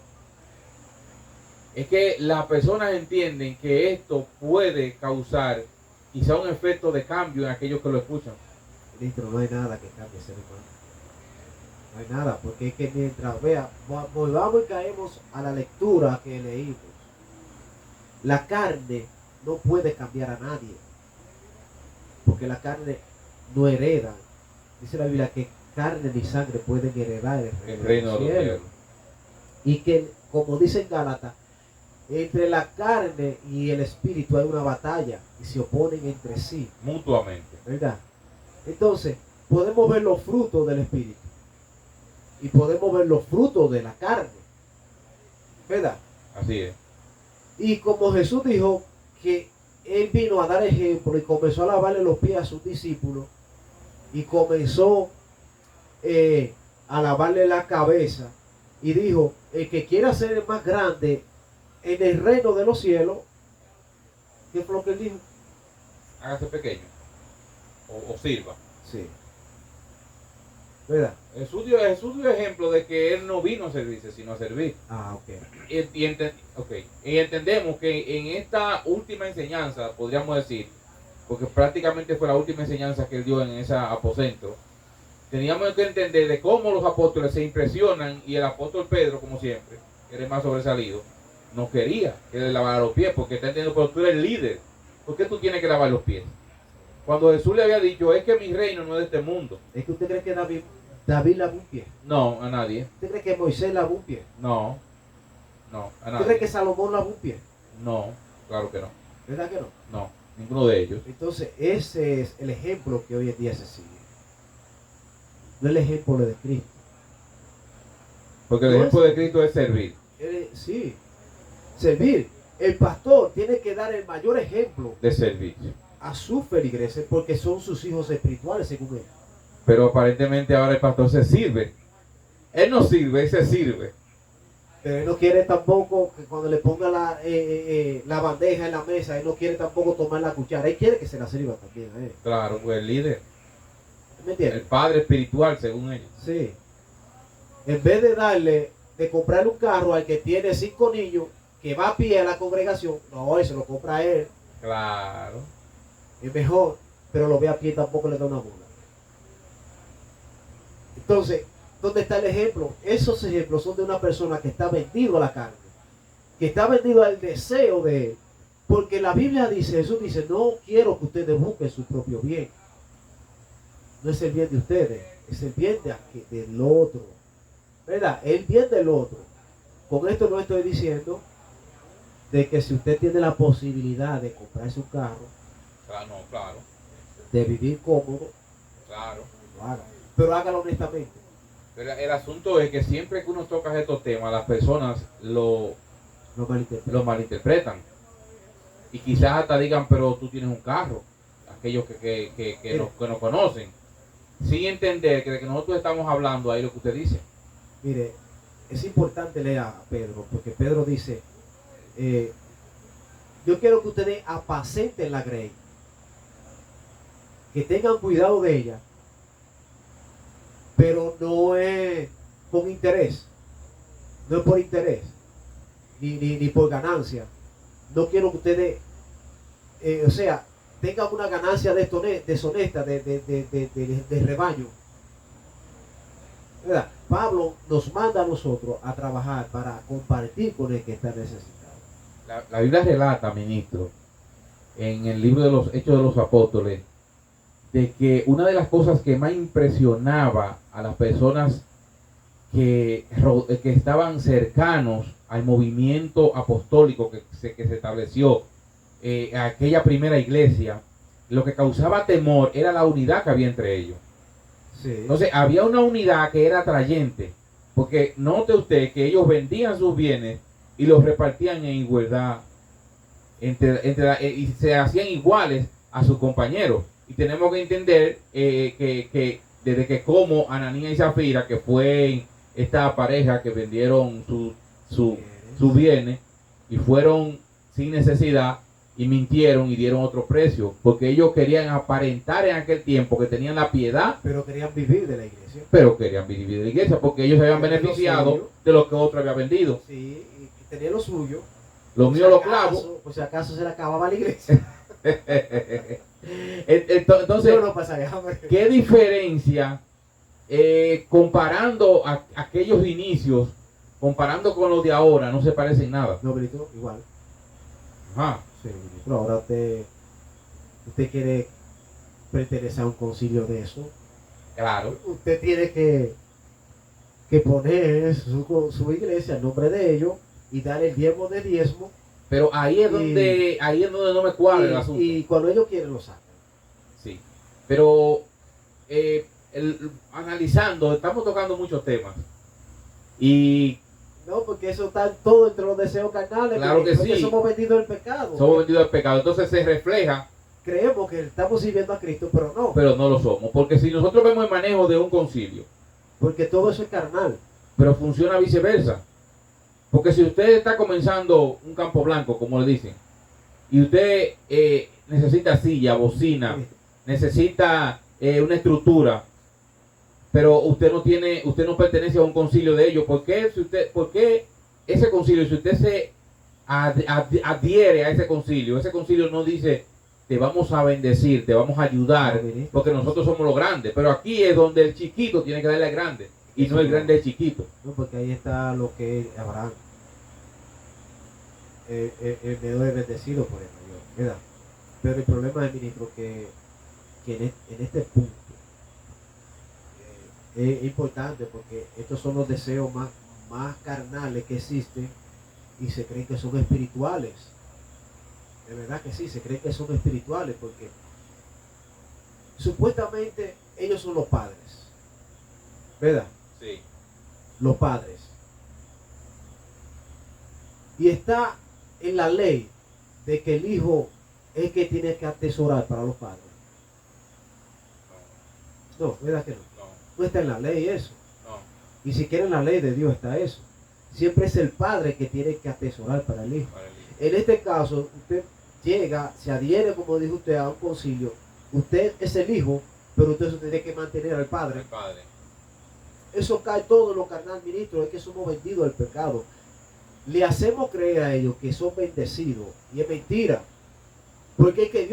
es que las personas entienden que esto puede causar quizá un efecto de cambio en aquellos que lo escuchan. Ministro, no hay nada que cambie, ser humano. No hay nada, porque es que mientras volvamos y caemos a la lectura que leímos, la carne no puede cambiar a nadie, porque la carne no hereda. Dice la Biblia que carne ni sangre pueden heredar el reino de los cielos. Y que, como dice en Gálatas, entre la carne y el espíritu hay una batalla y se oponen entre sí. Mutuamente. ¿Verdad? Entonces, podemos ver los frutos del espíritu y podemos ver los frutos de la carne. ¿Verdad? Así es. Y como Jesús dijo que Él vino a dar ejemplo y comenzó a lavarle los pies a sus discípulos y comenzó a lavarle la cabeza y dijo, el que quiera ser el más grande en el reino de los cielos, ¿qué fue lo que él dijo? Hágase pequeño. O sirva. Sí. ¿Verdad? Jesús dio ejemplo de que él no vino a servirse, sino a servir. Ah, ok. Y entendemos que en esta última enseñanza, podríamos decir, porque prácticamente fue la última enseñanza que él dio en ese aposento, teníamos que entender de cómo los apóstoles se impresionan, y el apóstol Pedro, como siempre, que era el más sobresalido, no quería que le lavara los pies, porque está entendiendo, pero tú eres el líder, ¿por qué tú tienes que lavar los pies? Cuando Jesús le había dicho, es que mi reino no es de este mundo. ¿Es que usted cree que David lavó un pie? No, a nadie. ¿Usted cree que Moisés lavó un pie? No, a nadie. ¿Usted cree que Salomón lavó un pie? No, claro que no. ¿Verdad que no? No, ninguno de ellos. Entonces, ese es el ejemplo que hoy en día se sigue. No el ejemplo de Cristo. Porque el ejemplo de Cristo es servir. Sí, servir. El pastor tiene que dar el mayor ejemplo De servir. a sus feligreses porque son sus hijos espirituales según él. Pero aparentemente ahora el pastor se sirve. Él no sirve, él se sirve. Pero él no quiere tampoco que cuando le ponga la bandeja en la mesa, él no quiere tampoco tomar la cuchara. Él quiere que se la sirva también a él. Claro, pues el líder. ¿Me entiendes? El padre espiritual, según ellos. Sí. En vez de comprarle un carro al que tiene 5 niños, que va a pie a la congregación, no, eso lo compra él. Claro. Es mejor, pero lo ve a pie tampoco le da una bola. Entonces, ¿dónde está el ejemplo? Esos ejemplos son de una persona que está vendido a la carne, que está vendido al deseo de él. Porque la Biblia dice, Jesús dice, no quiero que ustedes busquen su propio bien. No es el bien de ustedes, es el bien del otro. ¿Verdad? El bien del otro. Con esto no estoy diciendo de que si usted tiene la posibilidad de comprarse un carro, Claro. de vivir cómodo, Claro. lo haga. Pero hágalo honestamente. Pero el asunto es que siempre que uno toca estos temas, las personas lo malinterpretan. Y quizás hasta digan, pero tú tienes un carro. Aquellos que nos conocen. Sin entender que de que nosotros estamos hablando ahí lo que usted dice. Mire, es importante leer a Pedro, porque Pedro dice, yo quiero que ustedes apacenten la grey, que tengan cuidado de ella, pero no es con interés, no es por interés, ni por ganancia. No quiero que ustedes, tengan una ganancia deshonesta de rebaño. ¿Verdad? Pablo nos manda a nosotros a trabajar para compartir con el que está necesitado. La Biblia relata, ministro, en el libro de los Hechos de los Apóstoles, de que una de las cosas que más impresionaba a las personas que estaban cercanos al movimiento apostólico que se estableció aquella primera iglesia, lo que causaba temor era la unidad que había entre ellos. Sí. Entonces había una unidad que era atrayente, porque note usted que ellos vendían sus bienes y los repartían en igualdad y se hacían iguales a sus compañeros. Y tenemos que entender que desde que como Ananías y Zafira, que fue esta pareja que vendieron sus bienes y fueron sin necesidad y mintieron y dieron otro precio, porque ellos querían aparentar en aquel tiempo que tenían la piedad, pero querían vivir de la iglesia. pero querían vivir de la iglesia porque ellos se habían beneficiado de lo que otro había vendido. Sí, y tenían lo suyo. Lo mío lo clavo. Por si acaso se le acababa la iglesia. Entonces, no pasa nada. ¿qué diferencia comparando aquellos inicios, comparando con los de ahora? No se parecen nada. No, Benito, igual. Ajá. Sí, pero ahora usted quiere pertenecer a un concilio de eso. Claro. Usted tiene que poner su iglesia en nombre de ellos y dar el diezmo de diezmo. Pero ahí es donde no me cuadra el asunto. Y cuando ellos quieren lo sacan. Sí. Pero analizando, estamos tocando muchos temas. Y no, porque eso está todo entre los deseos carnales. Claro que porque sí. somos vendidos al pecado. Somos vendidos al pecado. Entonces se refleja. Creemos que estamos sirviendo a Cristo, pero no. Pero no lo somos. Porque si nosotros vemos el manejo de un concilio, Porque todo eso es carnal. Pero funciona viceversa. Porque si usted está comenzando un campo blanco, como le dicen, y usted necesita silla, bocina, necesita una estructura, pero usted no pertenece a un concilio de ellos, ¿por qué ese concilio, si usted se adhiere a ese concilio no dice, te vamos a bendecir, te vamos a ayudar, porque nosotros somos los grandes, pero aquí es donde el chiquito tiene que darle al grande, y no el grande al chiquito. No, porque ahí está lo que es Abraham. El menor es bendecido por el mayor, ¿verdad? Pero el problema es, ministro, que en este punto es importante, porque estos son los deseos más carnales que existen y se creen que son espirituales. De verdad que sí, se creen que son espirituales, porque supuestamente ellos son los padres, ¿verdad? Sí. Los padres. Y está en la ley de que el hijo es el que tiene que atesorar para los padres. No, ¿verdad que no? No está en la ley eso. No. Ni siquiera en la ley de Dios está eso. Siempre es el padre que tiene que atesorar para el hijo. En este caso, usted llega, se adhiere, como dijo usted, a un concilio. Usted es el hijo, pero usted se tiene que mantener al padre. El padre. Eso cae todo en lo carnal, ministro, es que somos vendidos al pecado. Le hacemos creer a ellos que son bendecidos, y es mentira. Porque es que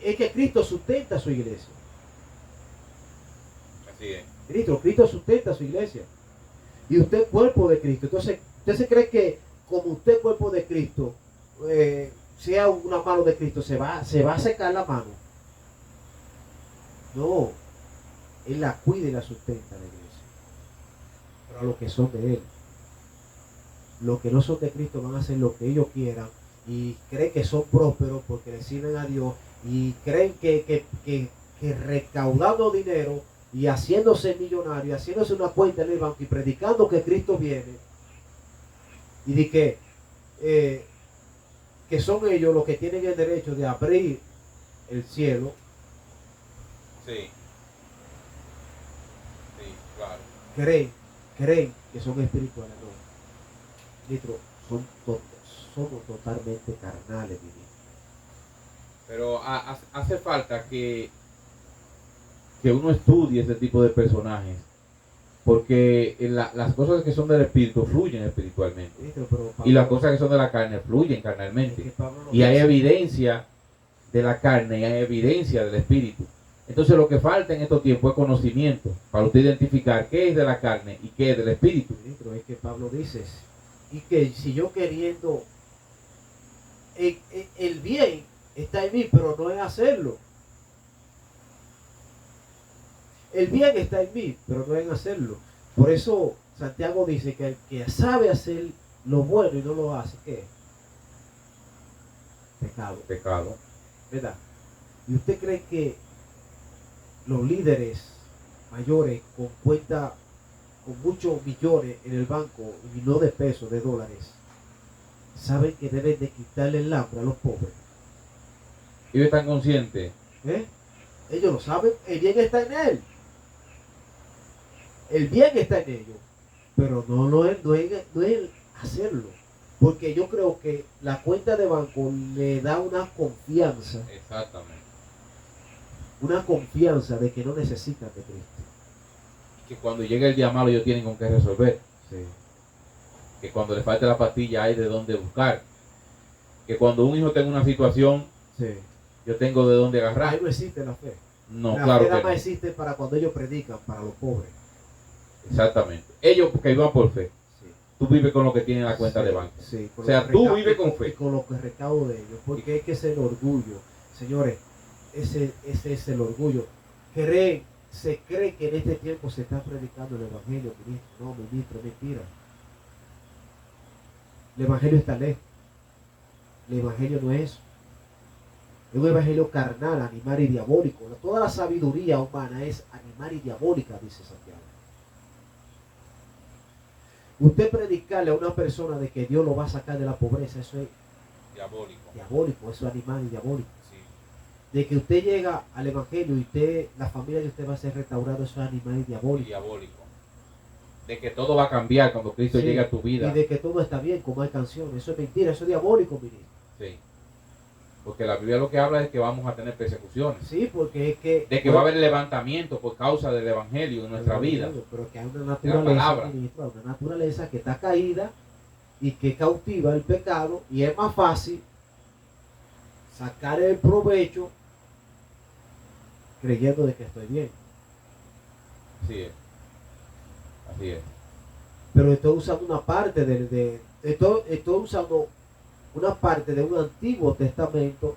es que Cristo sustenta a su iglesia. Así es. Cristo sustenta a su iglesia. Y usted es cuerpo de Cristo. Entonces, ¿usted se cree que como usted es cuerpo de Cristo, sea una mano de Cristo, se va a secar la mano? No. Él la cuida y la sustenta a la iglesia. Pero a los que son de Él. Los que no son de Cristo van a hacer lo que ellos quieran y creen que son prósperos porque le sirven a Dios y creen que recaudando dinero y haciéndose millonario, haciéndose una cuenta en el banco y predicando que Cristo viene y de que son ellos los que tienen el derecho de abrir el cielo. Sí. Sí, claro. Creen que son espirituales. No. Ministro, somos totalmente carnales, ministro. Pero hace falta que uno estudie ese tipo de personajes, porque las cosas que son del espíritu fluyen espiritualmente, Ministro, pero Pablo, y las cosas que son de la carne fluyen carnalmente, es que Pablo no y hay dice- evidencia de la carne y hay evidencia del espíritu. Entonces lo que falta en estos tiempos es conocimiento para usted identificar qué es de la carne y qué es del espíritu. Ministro, es que Pablo dice, y que si yo queriendo el bien está en mí, pero no es hacerlo. El bien está en mí, pero no en hacerlo. Por eso Santiago dice que el que sabe hacer lo bueno y no lo hace, ¿qué es? Pecado. Pecado. ¿Verdad? ¿Y usted cree que los líderes mayores con cuenta, con muchos millones en el banco y no de pesos, de dólares, saben que deben de quitarle el hambre a los pobres? Ellos están conscientes. Ellos lo saben, el bien está en él. El bien está en ellos, pero no es hacerlo. Porque yo creo que la cuenta de banco le da una confianza. Exactamente. Una confianza de que no necesitan de Cristo. Que cuando llegue el día malo ellos tienen con qué resolver. Sí. Que cuando le falte la pastilla hay de dónde buscar. Que cuando un hijo tenga una situación, Sí. yo tengo de dónde agarrar. Ahí no existe la fe. No, la claro fe nada que más no. existe para cuando ellos predican, para los pobres. Exactamente. Ellos que iban por fe. Sí. Tú vives con lo que tiene en la cuenta Sí, de banco. sí, con O sea, lo que tú recaudo- vives con y fe. con lo que recaudo de ellos. Porque es que es el orgullo. Señores, ese es el orgullo. Se cree que en este tiempo se está predicando el evangelio, ministro. No, ministro, es mentira. El evangelio está lejos. El evangelio no es eso. Es un evangelio carnal, animal y diabólico. Toda la sabiduría humana es animal y diabólica, dice Santiago. Usted predicarle a una persona de que Dios lo va a sacar de la pobreza, eso es Diabólico. diabólico, eso es animal y diabólico. Sí. De que usted llega al evangelio y la familia de usted va a ser restaurada, eso es animal y diabólico. Diabólico. de que todo va a cambiar cuando Cristo Sí, llegue a tu vida. y de que todo está bien, como hay canciones. Eso es mentira, eso es diabólico, ministro. Sí. Porque la Biblia lo que habla es que vamos a tener persecuciones. Sí, porque es que... De que va a haber levantamiento por causa del Evangelio en nuestra vida. Pero que hay una palabra. naturaleza, ministro, hay una naturaleza que está caída y que cautiva el pecado, y es más fácil sacar el provecho creyendo de que estoy bien. Así es. Así es. Pero estoy usando una parte estoy usando una parte de un Antiguo Testamento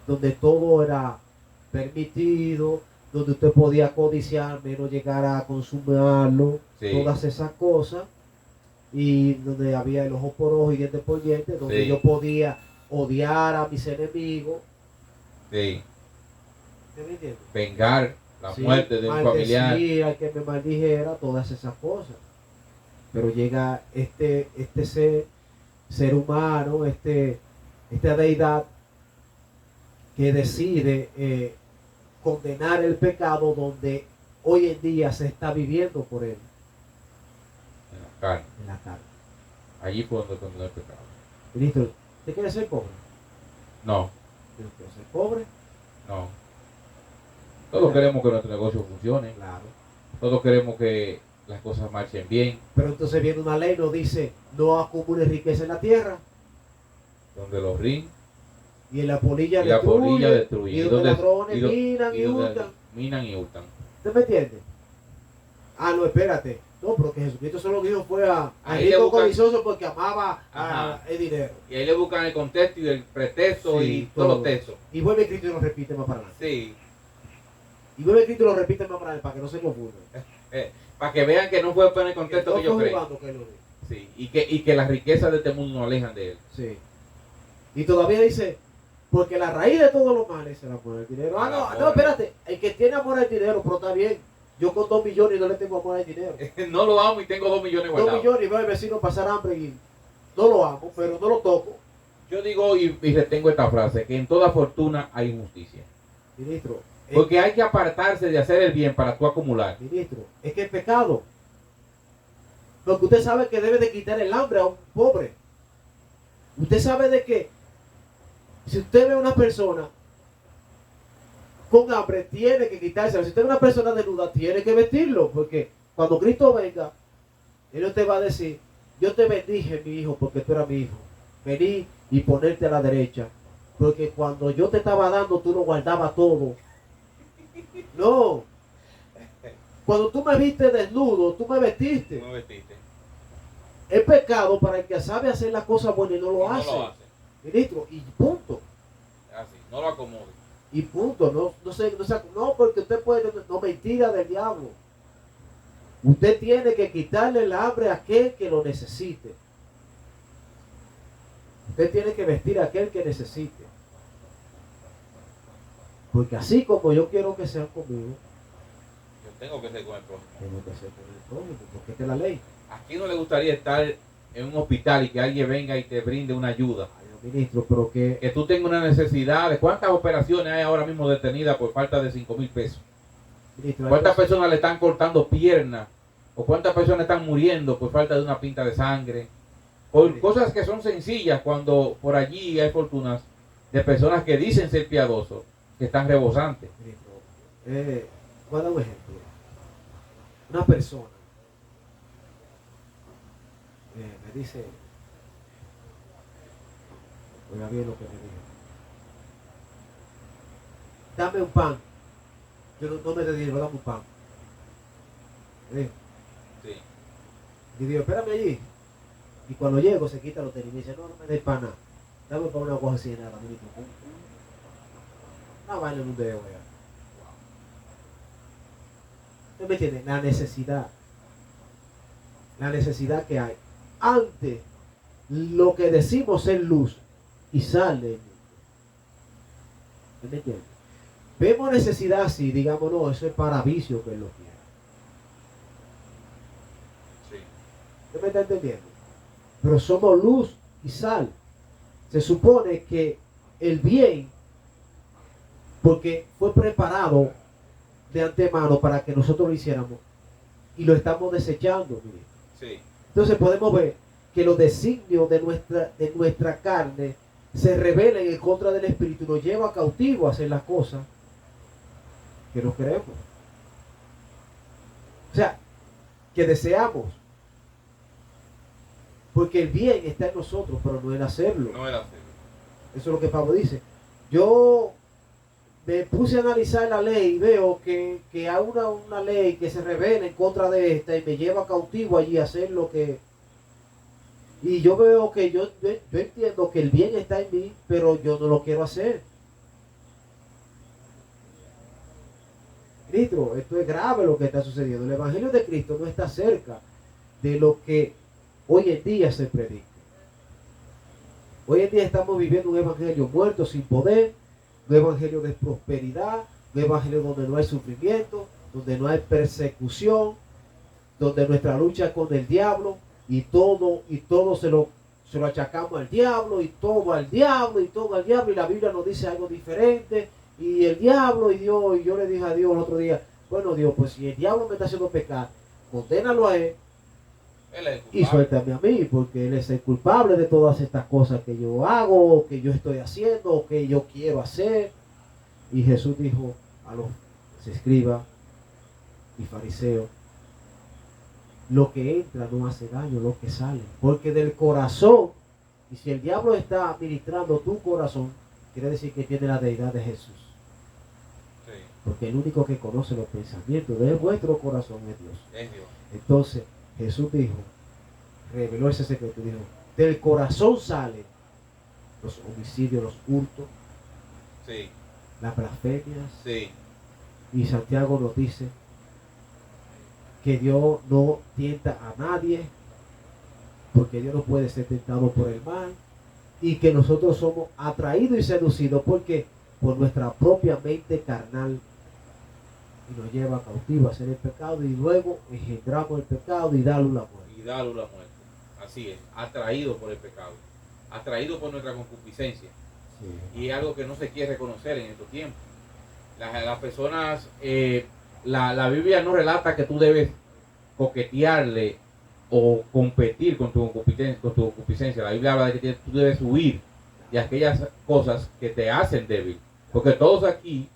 donde todo era permitido, donde usted podía codiciar menos llegar a consumirlo, Sí. todas esas cosas, y donde había el ojo por ojo y diente por diente, donde Sí. yo podía odiar a mis enemigos. Sí. ¿Me entiende? Vengar la Sí, muerte de un familiar. maldecir al que me maldijera, todas esas cosas. Pero llega este ser humano, esta deidad que decide condenar el pecado donde hoy en día se está viviendo por él En la carne. en la carne. Allí fue donde condenó el pecado. Ministro, ¿usted quiere ser pobre? No, ¿Usted quiere ser pobre? no. Todos queremos que nuestro negocio funcione. Claro. Todos queremos que las cosas marchen bien. Pero entonces viene una ley, nos dice, no acumule riqueza en la tierra, Donde los ring y en la polilla y la polilla destruyen. y donde ladrones minan y donde hurtan. minan y hurtan. ¿Usted me entiende? Ah, no, espérate. No, pero que Jesucristo solo dijo fue a Ahí le rico buscan- codicioso porque amaba Ajá. el dinero. Y ahí le buscan el contexto y el pretexto Sí, y todos todo. los textos. Y vuelve Cristo y lo repite más para adelante. Sí. Y vuelve Cristo y lo repite más para adelante para que no se confundan. Para que vean que no fue por el contexto no que yo fue creo. jugando que él lo dijo. Sí. Y que las riquezas de este mundo nos alejan de él. Sí. Y todavía dice, porque la raíz de todos los males es el amor al dinero. Ah, El no, amor. no, espérate. El que tiene amor al dinero, pero está bien. Yo con 2 millones no le tengo amor al dinero. No lo amo y tengo 2 millones 2 guardados. millones y veo al vecino pasar hambre y no lo amo, pero no lo toco. Yo digo y retengo esta frase, que en toda fortuna hay injusticia. Ministro, Porque hay que apartarse de hacer el bien para tú acumular. ministro, es que es pecado. Porque usted sabe que debe de quitar el hambre a un pobre. Usted sabe de que si usted ve a una persona con hambre, tiene que quitárselo. Si usted ve a una persona desnuda, tiene que vestirlo. Porque cuando Cristo venga, Él no te va a decir, yo te bendije, mi hijo, porque tú eras mi hijo. Vení y ponerte a la derecha. Porque cuando yo te estaba dando, tú lo guardabas todo. No. Cuando tú me viste desnudo, tú me vestiste. ¿Cómo vestiste? Es pecado para el que sabe hacer las cosas buenas y no lo No hace. lo hace. Ministro, y punto. Así, no lo acomode. Y punto. No, porque usted puede, no, mentira del diablo. Usted tiene que quitarle el hambre a aquel que lo necesite. Usted tiene que vestir a aquel que necesite. Porque así como yo quiero que sean conmigo, Yo tengo que ser con el prójimo. tengo que ser con el prójimo, porque esta es la ley. ¿A quién no le gustaría estar en un hospital y que alguien venga y te brinde una ayuda? Ay, ministro, pero que Que tú tengas una necesidad. ¿De cuántas operaciones hay ahora mismo detenidas por falta de 5,000 pesos? ministro, hay ¿Cuántas cosas- personas le están cortando piernas? ¿O cuántas personas están muriendo por falta de una pinta de sangre? Por cosas que son sencillas cuando por allí hay fortunas de personas que dicen ser piadosos, que están rebosantes. ministro, voy a dar un ejemplo. Una persona me dice, oiga bien lo que me dijo, dame un pan. Yo no me dedico, dame un pan. Me dijo. Sí. Y digo, espérame allí. Y cuando llego se quita los tenis y me dice, no me des para nada. Dame para una cosa así de nada, ministro. Una vaina en un dedo ya. ¿Usted me entiende? La necesidad. La necesidad que hay. Antes, lo que decimos es luz y sal del mundo. ¿Usted me entiende? Vemos necesidad así, digamos, no, eso es para vicio que él lo quiera. Sí. ¿Usted me está entendiendo? Pero somos luz y sal. Se supone que el bien, porque fue preparado de antemano para que nosotros lo hiciéramos, y lo estamos desechando. Mire. Sí. Entonces podemos ver que los designios de nuestra carne se rebelen en contra del Espíritu y nos lleva cautivo a hacer las cosas que no queremos. O sea, que deseamos. Porque el bien está en nosotros, pero no en hacerlo. No era hacerlo. Eso es lo que Pablo dice. Yo me puse a analizar la ley y veo que hay una ley que se revela en contra de esta y me lleva cautivo allí a hacer lo que... Y yo veo que yo entiendo que el bien está en mí, pero yo no lo quiero hacer. Cristo, esto es grave lo que está sucediendo. El Evangelio de Cristo no está cerca de lo que hoy en día se predica. Hoy en día estamos viviendo un evangelio muerto sin poder, un evangelio de prosperidad, un evangelio donde no hay sufrimiento, donde no hay persecución, donde nuestra lucha es con el diablo y todo se lo achacamos al diablo y todo al diablo y todo al diablo, y la Biblia nos dice algo diferente y el diablo y Dios. Y yo le dije a Dios el otro día, bueno Dios, pues si el diablo me está haciendo pecar, condénalo a él y suéltame a mí, porque él es el culpable de todas estas cosas que yo hago, que yo estoy haciendo, que yo quiero hacer. Y Jesús dijo a los escribas y fariseos, lo que entra no hace daño, lo que sale, porque del corazón, y si el diablo está administrando tu corazón, quiere decir que tiene la deidad de Jesús. Sí. Porque el único que conoce los pensamientos de vuestro corazón es Dios. Es Dios. Entonces Jesús dijo, reveló ese secreto, dijo, del corazón salen los homicidios, los hurtos, Sí. las blasfemias. Sí. Y Santiago nos dice que Dios no tienta a nadie, porque Dios no puede ser tentado por el mal, y que nosotros somos atraídos y seducidos porque por nuestra propia mente carnal, y nos lleva cautivo a hacer el pecado, y luego engendramos el pecado y dalo la muerte. Y dalo la muerte. Así es, atraído por el pecado, atraído por nuestra concupiscencia. Sí. Y es algo que no se quiere reconocer en estos tiempos. Las personas, la Biblia no relata que tú debes coquetearle o competir con tu concupiscencia. La Biblia habla de que tú debes huir de aquellas cosas que te hacen débil. Porque todos aquí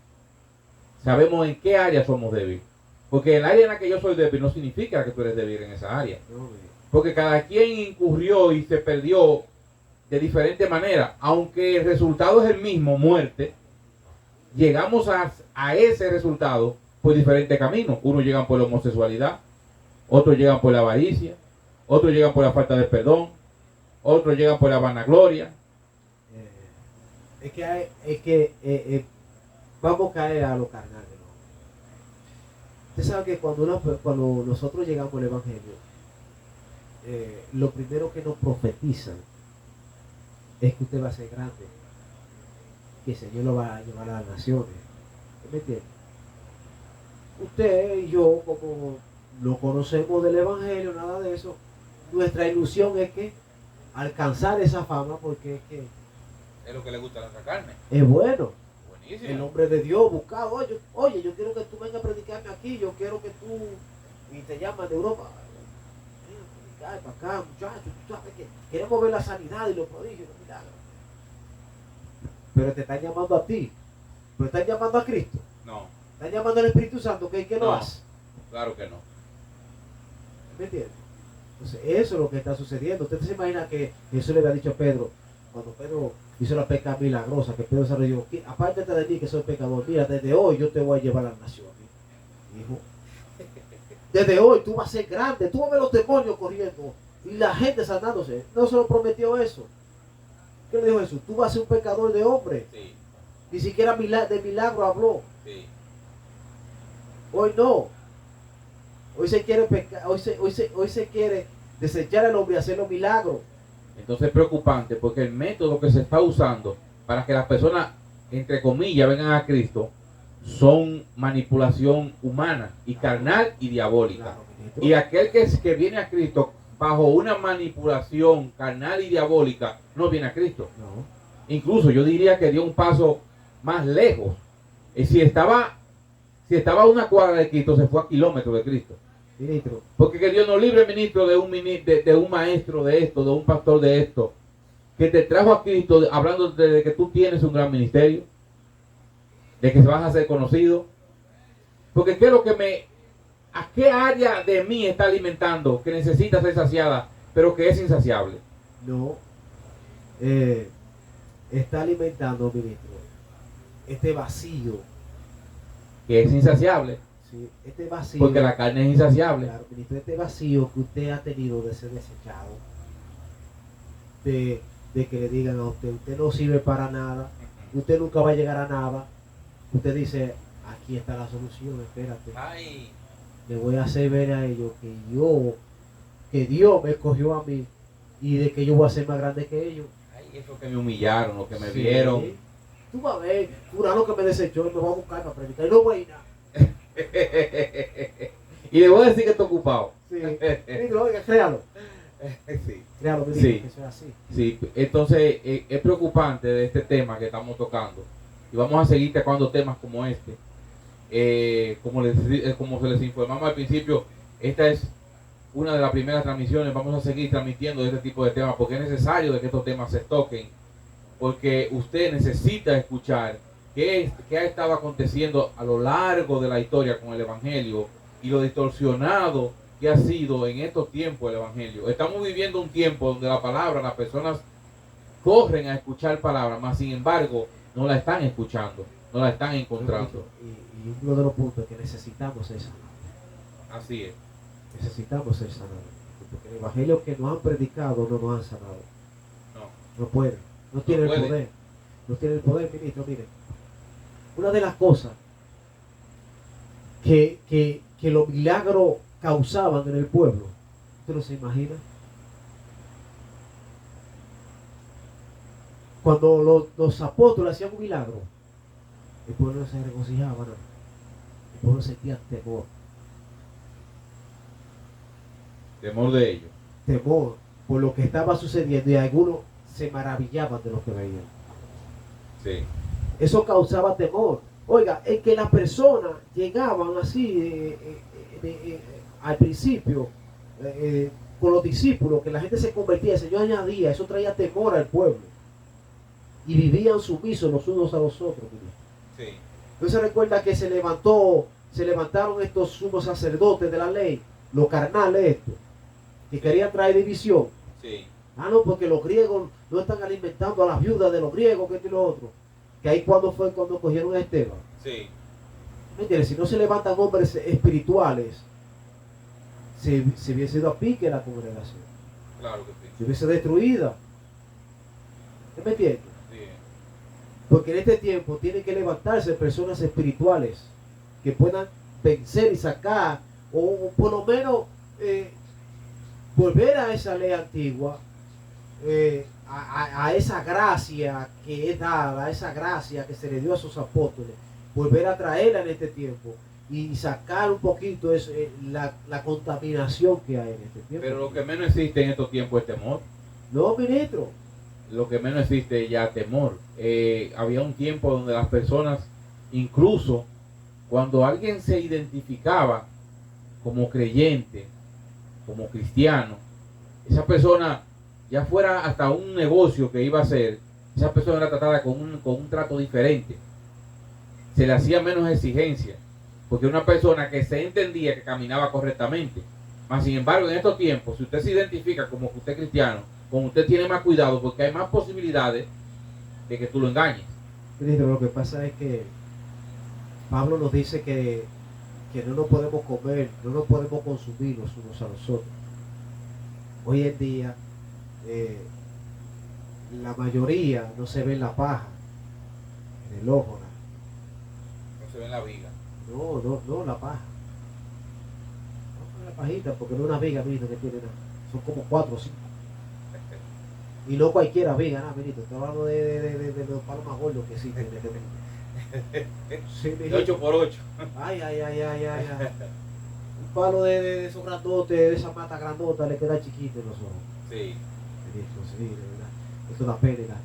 sabemos en qué área somos débiles. Porque el área en la que yo soy débil no significa que tú eres débil en esa área. Porque cada quien incurrió y se perdió de diferente manera. Aunque el resultado es el mismo, muerte, llegamos a ese resultado por diferentes caminos. Unos llegan por la homosexualidad, otros llegan por la avaricia, otros llegan por la falta de perdón, otros llegan por la vanagloria. Vamos a caer a lo carnal. Usted sabe que cuando nosotros llegamos al Evangelio, lo primero que nos profetizan es que usted va a ser grande, que el Señor lo va a llevar a las naciones. ¿Usted me entiende? Usted y yo, como no conocemos del Evangelio, nada de eso, nuestra ilusión es que alcanzar esa fama, porque es que Es lo que le gusta a nuestra carne. es bueno. Buenísimo. El hombre de Dios buscado, oye, yo quiero que tú vengas a predicarme aquí, yo quiero que tú, y te llaman de Europa, ven a predicar para acá, muchachos, tú sabes que queremos ver la sanidad y los prodigios, los milagros. Pero te están llamando a ti, pero están llamando a Cristo, No, están llamando al Espíritu Santo, que lo No. hace. claro que no. ¿Me entiendes? Entonces, eso es lo que está sucediendo. Usted se imagina que Jesús le había dicho a Pedro, cuando Pedro hizo la pesca milagrosa, que Pedro se le dijo, apártate de mí que soy pecador, mira, desde hoy yo te voy a llevar a las naciones. Dijo, desde hoy tú vas a ser grande, tú vas a ver los demonios corriendo y la gente sanándose. No se lo prometió eso. ¿Qué le dijo Jesús? Tú vas a ser un pecador de hombre. Sí, Ni siquiera de milagro habló. sí. Hoy no. Hoy se quiere hoy se quiere desechar al hombre y hacer los milagros. Entonces es preocupante porque el método que se está usando para que las personas, entre comillas, vengan a Cristo, son manipulación humana y carnal y diabólica. Claro, ministro. Y aquel que viene a Cristo bajo una manipulación carnal y diabólica no viene a Cristo. No. Incluso yo diría que dio un paso más lejos. Y si estaba a una cuadra de Cristo, se fue a kilómetros de Cristo. Ministro, Porque que Dios nos libre, ministro, de un maestro de esto, de un pastor de esto, que te trajo a Cristo hablando de que tú tienes un gran ministerio, de que vas a ser conocido. Porque qué es lo que ¿a qué área de mí está alimentando que necesita ser saciada, pero que es insaciable? no está alimentando, ministro, este vacío. Que es insaciable. Sí, este vacío. Porque la carne es insaciable. Claro, ministro, este vacío que usted ha tenido de ser desechado, de que le digan a usted, usted no sirve para nada, usted nunca va a llegar a nada. Usted dice, aquí está la solución, espérate. Ay. Le voy a hacer ver a ellos que Dios me escogió a mí y de que yo voy a ser más grande que ellos. Ay, eso que me humillaron, lo que me Sí. vieron. Tú vas a ver, fulano que me desechó y me va a buscar para predicar y no voy a ir nada. Y le voy a decir que estoy ocupado. Sí. Ministro, oiga, créalo. Sí. Créalo, ministro, Sí. que eso es así. Sí, entonces es preocupante de este tema que estamos tocando. Y vamos a seguir tocando temas como este. Como se les informamos al principio, esta es una de las primeras transmisiones. Vamos a seguir transmitiendo este tipo de temas porque es necesario de que estos temas se toquen. Porque usted necesita escuchar qué ha estado aconteciendo a lo largo de la historia con el Evangelio y lo distorsionado que ha sido en estos tiempos el Evangelio. Estamos viviendo un tiempo donde la palabra, las personas corren a escuchar palabras, mas sin embargo no la están escuchando, no la están encontrando. Y uno de los puntos es que necesitamos ser sanados. Así es. Necesitamos ser sanados. Porque el evangelio que nos han predicado no nos han sanado. No. No puede. No tiene No el puede. poder. No tiene el poder, ministro. Miren. Una de las cosas que los milagros causaban en el pueblo, ¿usted no se imagina? Cuando los apóstoles hacían un milagro, el pueblo no se regocijaba, ¿no? El pueblo sentía temor. Temor de ellos. Temor por lo que estaba sucediendo y algunos se maravillaban de lo que veían. Sí. Eso causaba temor. Oiga, es que las personas llegaban así al principio con los discípulos, que la gente se convertía, el Señor añadía, eso traía temor al pueblo. Y vivían sumisos los unos a los otros. Sí. Entonces recuerda que se levantaron estos sumos sacerdotes de la ley, los carnales estos, que querían traer división. Sí. Ah, no, porque los griegos no están alimentando a las viudas de los griegos, que esto y lo otro. Que ahí cuando cogieron a Esteban. Sí. ¿Me entiendes? Si no se levantan hombres espirituales, se hubiese ido a pique la congregación. Claro que sí. Se hubiese destruida. ¿Me entiendes? Sí. Porque en este tiempo tienen que levantarse personas espirituales que puedan vencer y sacar, o por lo menos volver a esa ley antigua, a esa gracia que es dada, a esa gracia que se le dio a sus apóstoles, volver a traerla en este tiempo y sacar un poquito la contaminación que hay en este tiempo. Pero lo que menos existe en estos tiempos es temor. No, ministro. Lo que menos existe ya temor. Había un tiempo donde las personas, incluso cuando alguien se identificaba como creyente, como cristiano, esa persona, ya fuera hasta un negocio que iba a hacer, esa persona era tratada con un trato diferente. Se le hacía menos exigencia, porque una persona que se entendía que caminaba correctamente. Mas sin embargo, en estos tiempos, si usted se identifica como que usted es cristiano, como usted tiene más cuidado, porque hay más posibilidades de que tú lo engañes. Ministro, lo que pasa es que Pablo nos dice que no nos podemos comer, no nos podemos consumir los unos a los otros. Hoy en día, la mayoría no se ve en la paja, en el ojo. No se ve en la viga. No, la paja. No la pajita, porque no es una viga, ministro, que tiene nada. Son como 4 o 5. Y no cualquiera viga, nada, ministro. Estoy hablando de los palos más gordos que existen en este mundo. Sí, De 8x8. Ay. Un palo de esos grandotes, de esa mata grandota, le queda chiquito en los ojos. Sí. Sí, de verdad. Esto da pena.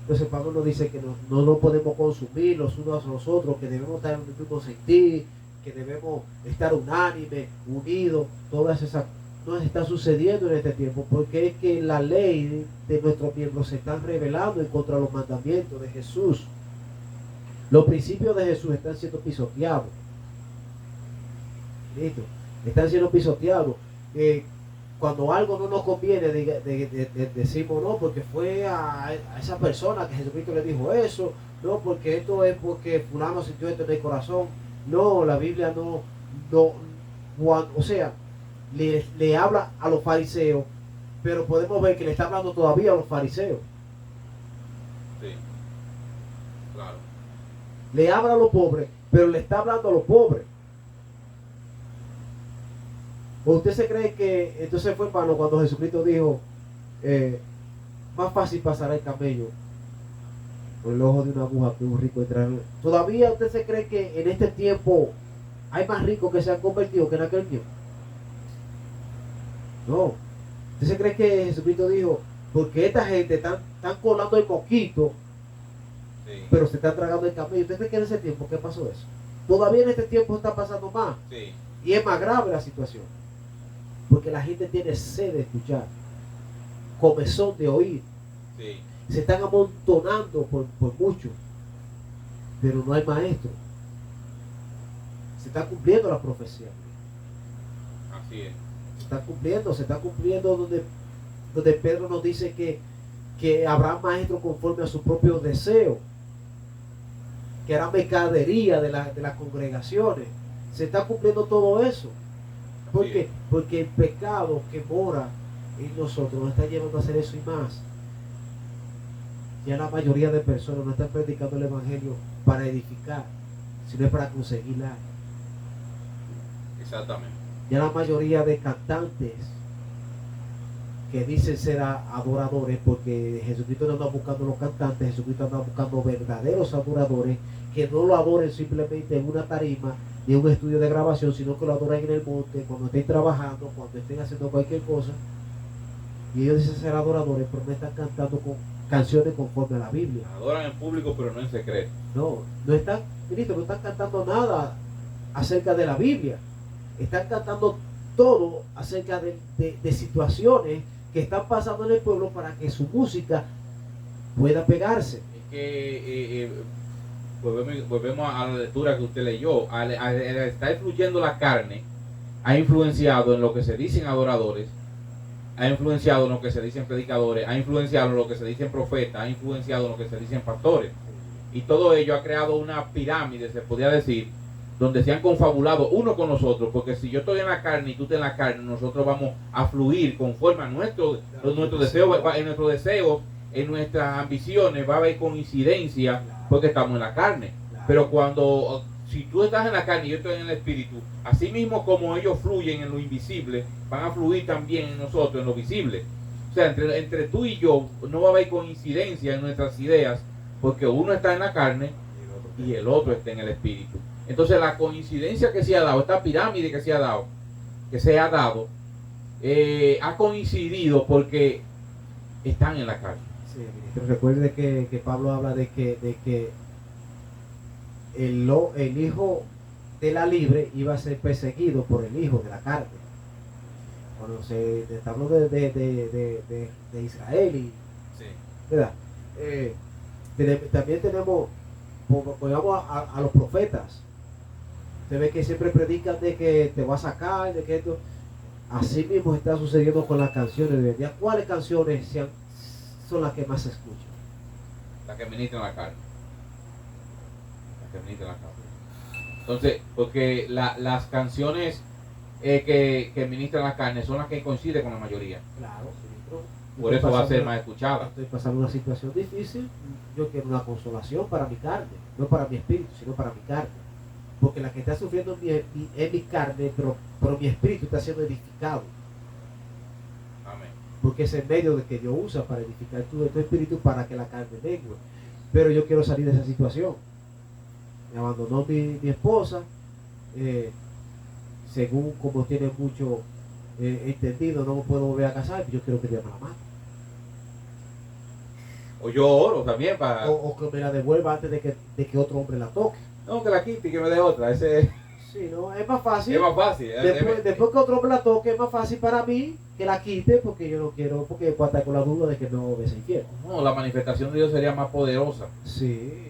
Entonces Pablo nos dice que no podemos consumir los unos a los otros, que debemos estar en el mismo sentir, que debemos estar unánime, unidos, todas esas no está sucediendo en este tiempo, porque es que la ley de nuestros miembros se están rebelando en contra de los mandamientos de Jesús. Los principios de Jesús están siendo pisoteados. ¿Listo? Están siendo pisoteados. Cuando algo no nos conviene, decimos no, porque fue a esa persona que Jesucristo le dijo eso, no, porque esto es porque fulano sintió esto en el corazón. No, la Biblia no, o sea, le habla a los fariseos, pero podemos ver que le está hablando todavía a los fariseos. Sí, claro. Le habla a los pobres, pero le está hablando a los pobres. ¿O usted se cree que entonces fue en vano cuando Jesucristo dijo, más fácil pasará el camello por el ojo de una aguja que un rico entrar? ¿Todavía usted se cree que en este tiempo hay más ricos que se han convertido que en aquel tiempo? No. ¿Usted se cree que Jesucristo dijo, porque esta gente están colando el mosquito, sí, pero se están tragando el camello? ¿Usted cree que en ese tiempo qué pasó eso? Todavía en este tiempo está pasando más. Sí. Y es más grave la situación. Porque la gente tiene sed de escuchar, comezón de oír. Sí. Se están amontonando por mucho, pero no hay maestro. Se está cumpliendo la profecía. Así es. Se está cumpliendo donde Pedro nos dice que habrá maestros conforme a su propio deseo, que hará mercadería de las congregaciones. Se está cumpliendo todo eso. ¿Por qué? Porque el pecado que mora en nosotros nos está llevando a hacer eso y más. Ya la mayoría de personas no están predicando el evangelio para edificar, sino para conseguir like. Exactamente. Ya la mayoría de cantantes que dicen ser adoradores, porque Jesucristo no anda buscando los cantantes, Jesucristo anda buscando verdaderos adoradores que no lo adoren simplemente en una tarima ni un estudio de grabación, sino que lo adoren en el monte, cuando estén trabajando, cuando estén haciendo cualquier cosa. Y ellos dicen ser adoradores, pero no están cantando con canciones conforme a la Biblia. Adoran en público, pero no en secreto. No están, ministro, no están cantando nada acerca de la Biblia. Están cantando todo acerca de situaciones que están pasando en el pueblo para que su música pueda pegarse. Es que volvemos a la lectura que usted leyó. Al estar fluyendo la carne, ha influenciado en lo que se dicen adoradores, ha influenciado en lo que se dicen predicadores, ha influenciado en lo que se dicen profetas, ha influenciado en lo que se dicen pastores. Y todo ello ha creado una pirámide, se podría decir, donde se han confabulado uno con nosotros, porque si yo estoy en la carne y tú estás en la carne, nosotros vamos a fluir conforme a nuestros deseos, en nuestras ambiciones, va a haber coincidencia porque estamos en la carne. Pero si tú estás en la carne y yo estoy en el espíritu, así mismo como ellos fluyen en lo invisible, van a fluir también en nosotros, en lo visible. O sea, entre tú y yo no va a haber coincidencia en nuestras ideas, porque uno está en la carne y el otro está en el espíritu. Entonces la coincidencia que se ha dado, esta pirámide que se ha dado, ha coincidido porque están en la carne. Sí, ministro, recuerde que Pablo habla de que el hijo de la libre iba a ser perseguido por el hijo de la carne. Cuando se está hablando de Israel, y, sí, ¿verdad? También tenemos, pongamos a los profetas. Usted ve que siempre predican de que te va a sacar, de que esto. Así mismo está sucediendo con las canciones de día. ¿Cuáles canciones son las que más se escuchan? Las que ministran la carne. Las que ministran la carne. Entonces, porque las canciones que ministran la carne son las que coinciden con la mayoría. Claro, sí, por eso va a ser más escuchada. Estoy pasando una situación difícil. Yo quiero una consolación para mi carne, no para mi espíritu, sino para mi carne. Porque la que está sufriendo es mi carne, pero mi espíritu está siendo edificado. Amén. Porque es el medio de que Dios usa para edificar tu espíritu para que la carne mengue. Pero yo quiero salir de esa situación. Me abandonó mi esposa, según como tiene mucho entendido, no me puedo volver a casar, yo quiero que Dios me la mate. O yo oro también para... O que me la devuelva antes de que otro hombre la toque. No, que la quite y que me dé otra. Sí, no, es más fácil. Es más fácil. Después que otro me la toque, es más fácil para mí que la quite, porque yo no quiero, porque puedo estar con la duda de que no me se infiel. No, la manifestación de Dios sería más poderosa. Sí.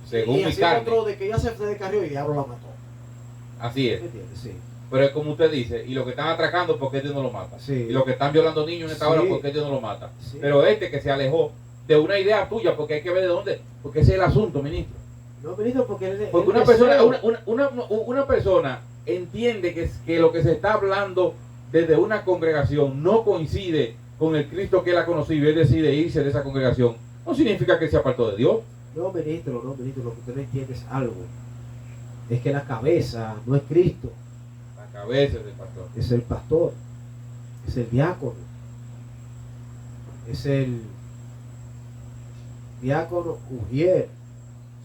Según y mi así carne. otro de que ella se descarrió y el diablo la mató. Así es. ¿Me entiendes? Sí. Pero es como usted dice, y los que están atracando, ¿por qué Dios no lo mata? Sí. Y los que están violando niños en esta Sí. hora, ¿por qué Dios no lo mata? Sí. Pero este que se alejó de una idea tuya, porque hay que ver de dónde, porque ese es el asunto, ministro. No, ministro, porque Porque una persona, una persona entiende que lo que se está hablando desde una congregación no coincide con el Cristo que él ha conocido y él decide irse de esa congregación. No significa que se apartó de Dios. No, ministro, lo que usted no entiende es algo. Es que la cabeza no es Cristo, La cabeza del pastor. es el pastor, es el diácono, es el diácono Ujier.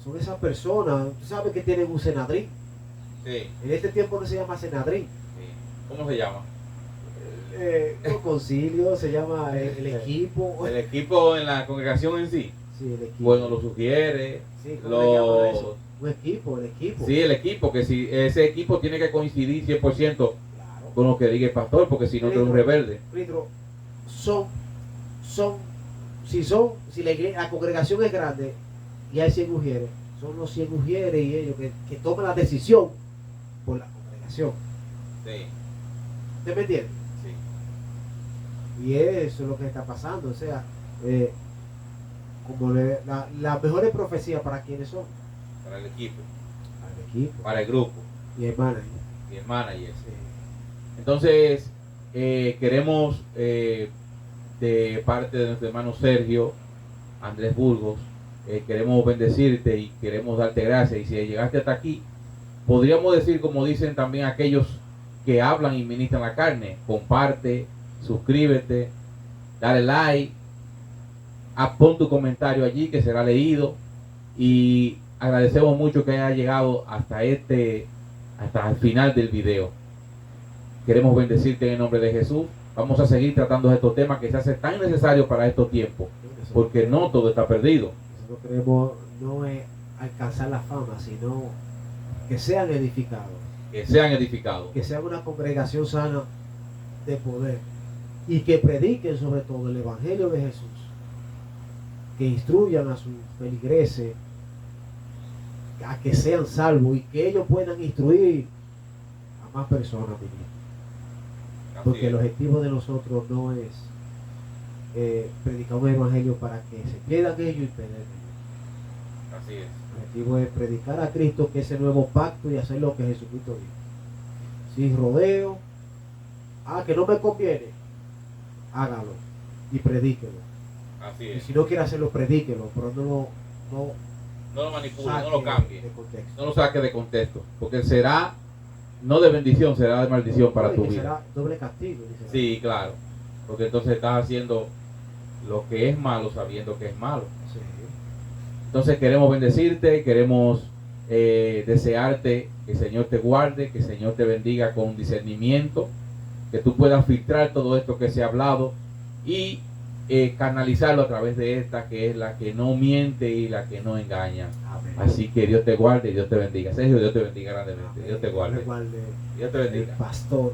Son esas personas, tú sabes que tienen un senadrín. Sí, En este tiempo no se llama senadrín. sí. ¿Cómo se llama? Un concilio, se llama el equipo. El equipo en la congregación en sí. Sí, el equipo. Bueno, lo sugiere. Sí, ¿cómo le llaman a eso? Lo... Un equipo, el equipo. Sí, el equipo, que si ese equipo tiene que coincidir 100% Claro. con lo que diga el pastor, porque si no, tú eres un rebelde. Ministro, si la congregación es grande y hay 100 mujeres, son los 100 mujeres y ellos que toman la decisión por la congregación. Sí, ¿Usted me entiende? sí. Y eso es lo que está pasando. O sea, como las mejores profecías para quienes son, Para el equipo, para el equipo para el grupo y hermanas. y el manager. Sí. Entonces, queremos de parte de nuestro hermano Sergio Andrés Burgos, queremos bendecirte y queremos darte gracias. Y si llegaste hasta aquí, podríamos decir, como dicen también aquellos que hablan y ministran la carne: comparte, suscríbete, dale like, pon tu comentario allí que será leído. Y agradecemos mucho que haya llegado hasta el final del video. Queremos bendecirte en el nombre de Jesús. Vamos a seguir tratando de estos temas que se hacen tan necesarios para estos tiempos, porque no todo está perdido. Nosotros queremos no es alcanzar la fama, sino que sean edificados, Que sean edificados. que sean una congregación sana de poder y que prediquen sobre todo el Evangelio de Jesús, que instruyan a sus feligreses a que sean salvos y que ellos puedan instruir a más personas, ministro. Porque el objetivo de nosotros no es predicar un evangelio para que se pierdan ellos y perder ellos. Así es. El objetivo es predicar a Cristo, que es el nuevo pacto, y hacer lo que Jesucristo dijo. Sin rodeo, que no me conviene, hágalo y predíquelo. Así Y es. si no quiere hacerlo, predíquelo, pero no No lo manipule, saque no lo cambie, de contexto. no lo saque de contexto, porque será no de bendición, será de maldición para No, y tu que vida. será doble castigo. Dice la Sí, claro, porque entonces estás haciendo lo que es malo sabiendo que es malo. Biblia. Sí. Entonces queremos bendecirte, queremos desearte que el Señor te guarde, que el Señor te bendiga con discernimiento, que tú puedas filtrar todo esto que se ha hablado y canalizarlo a través de esta, que es la que no miente y la que no engaña. Amén. Así que Dios te guarde y Dios te bendiga. Sergio, Dios te bendiga grandemente. Amén. Dios te guarde. Recuerde Dios te el bendiga. pastor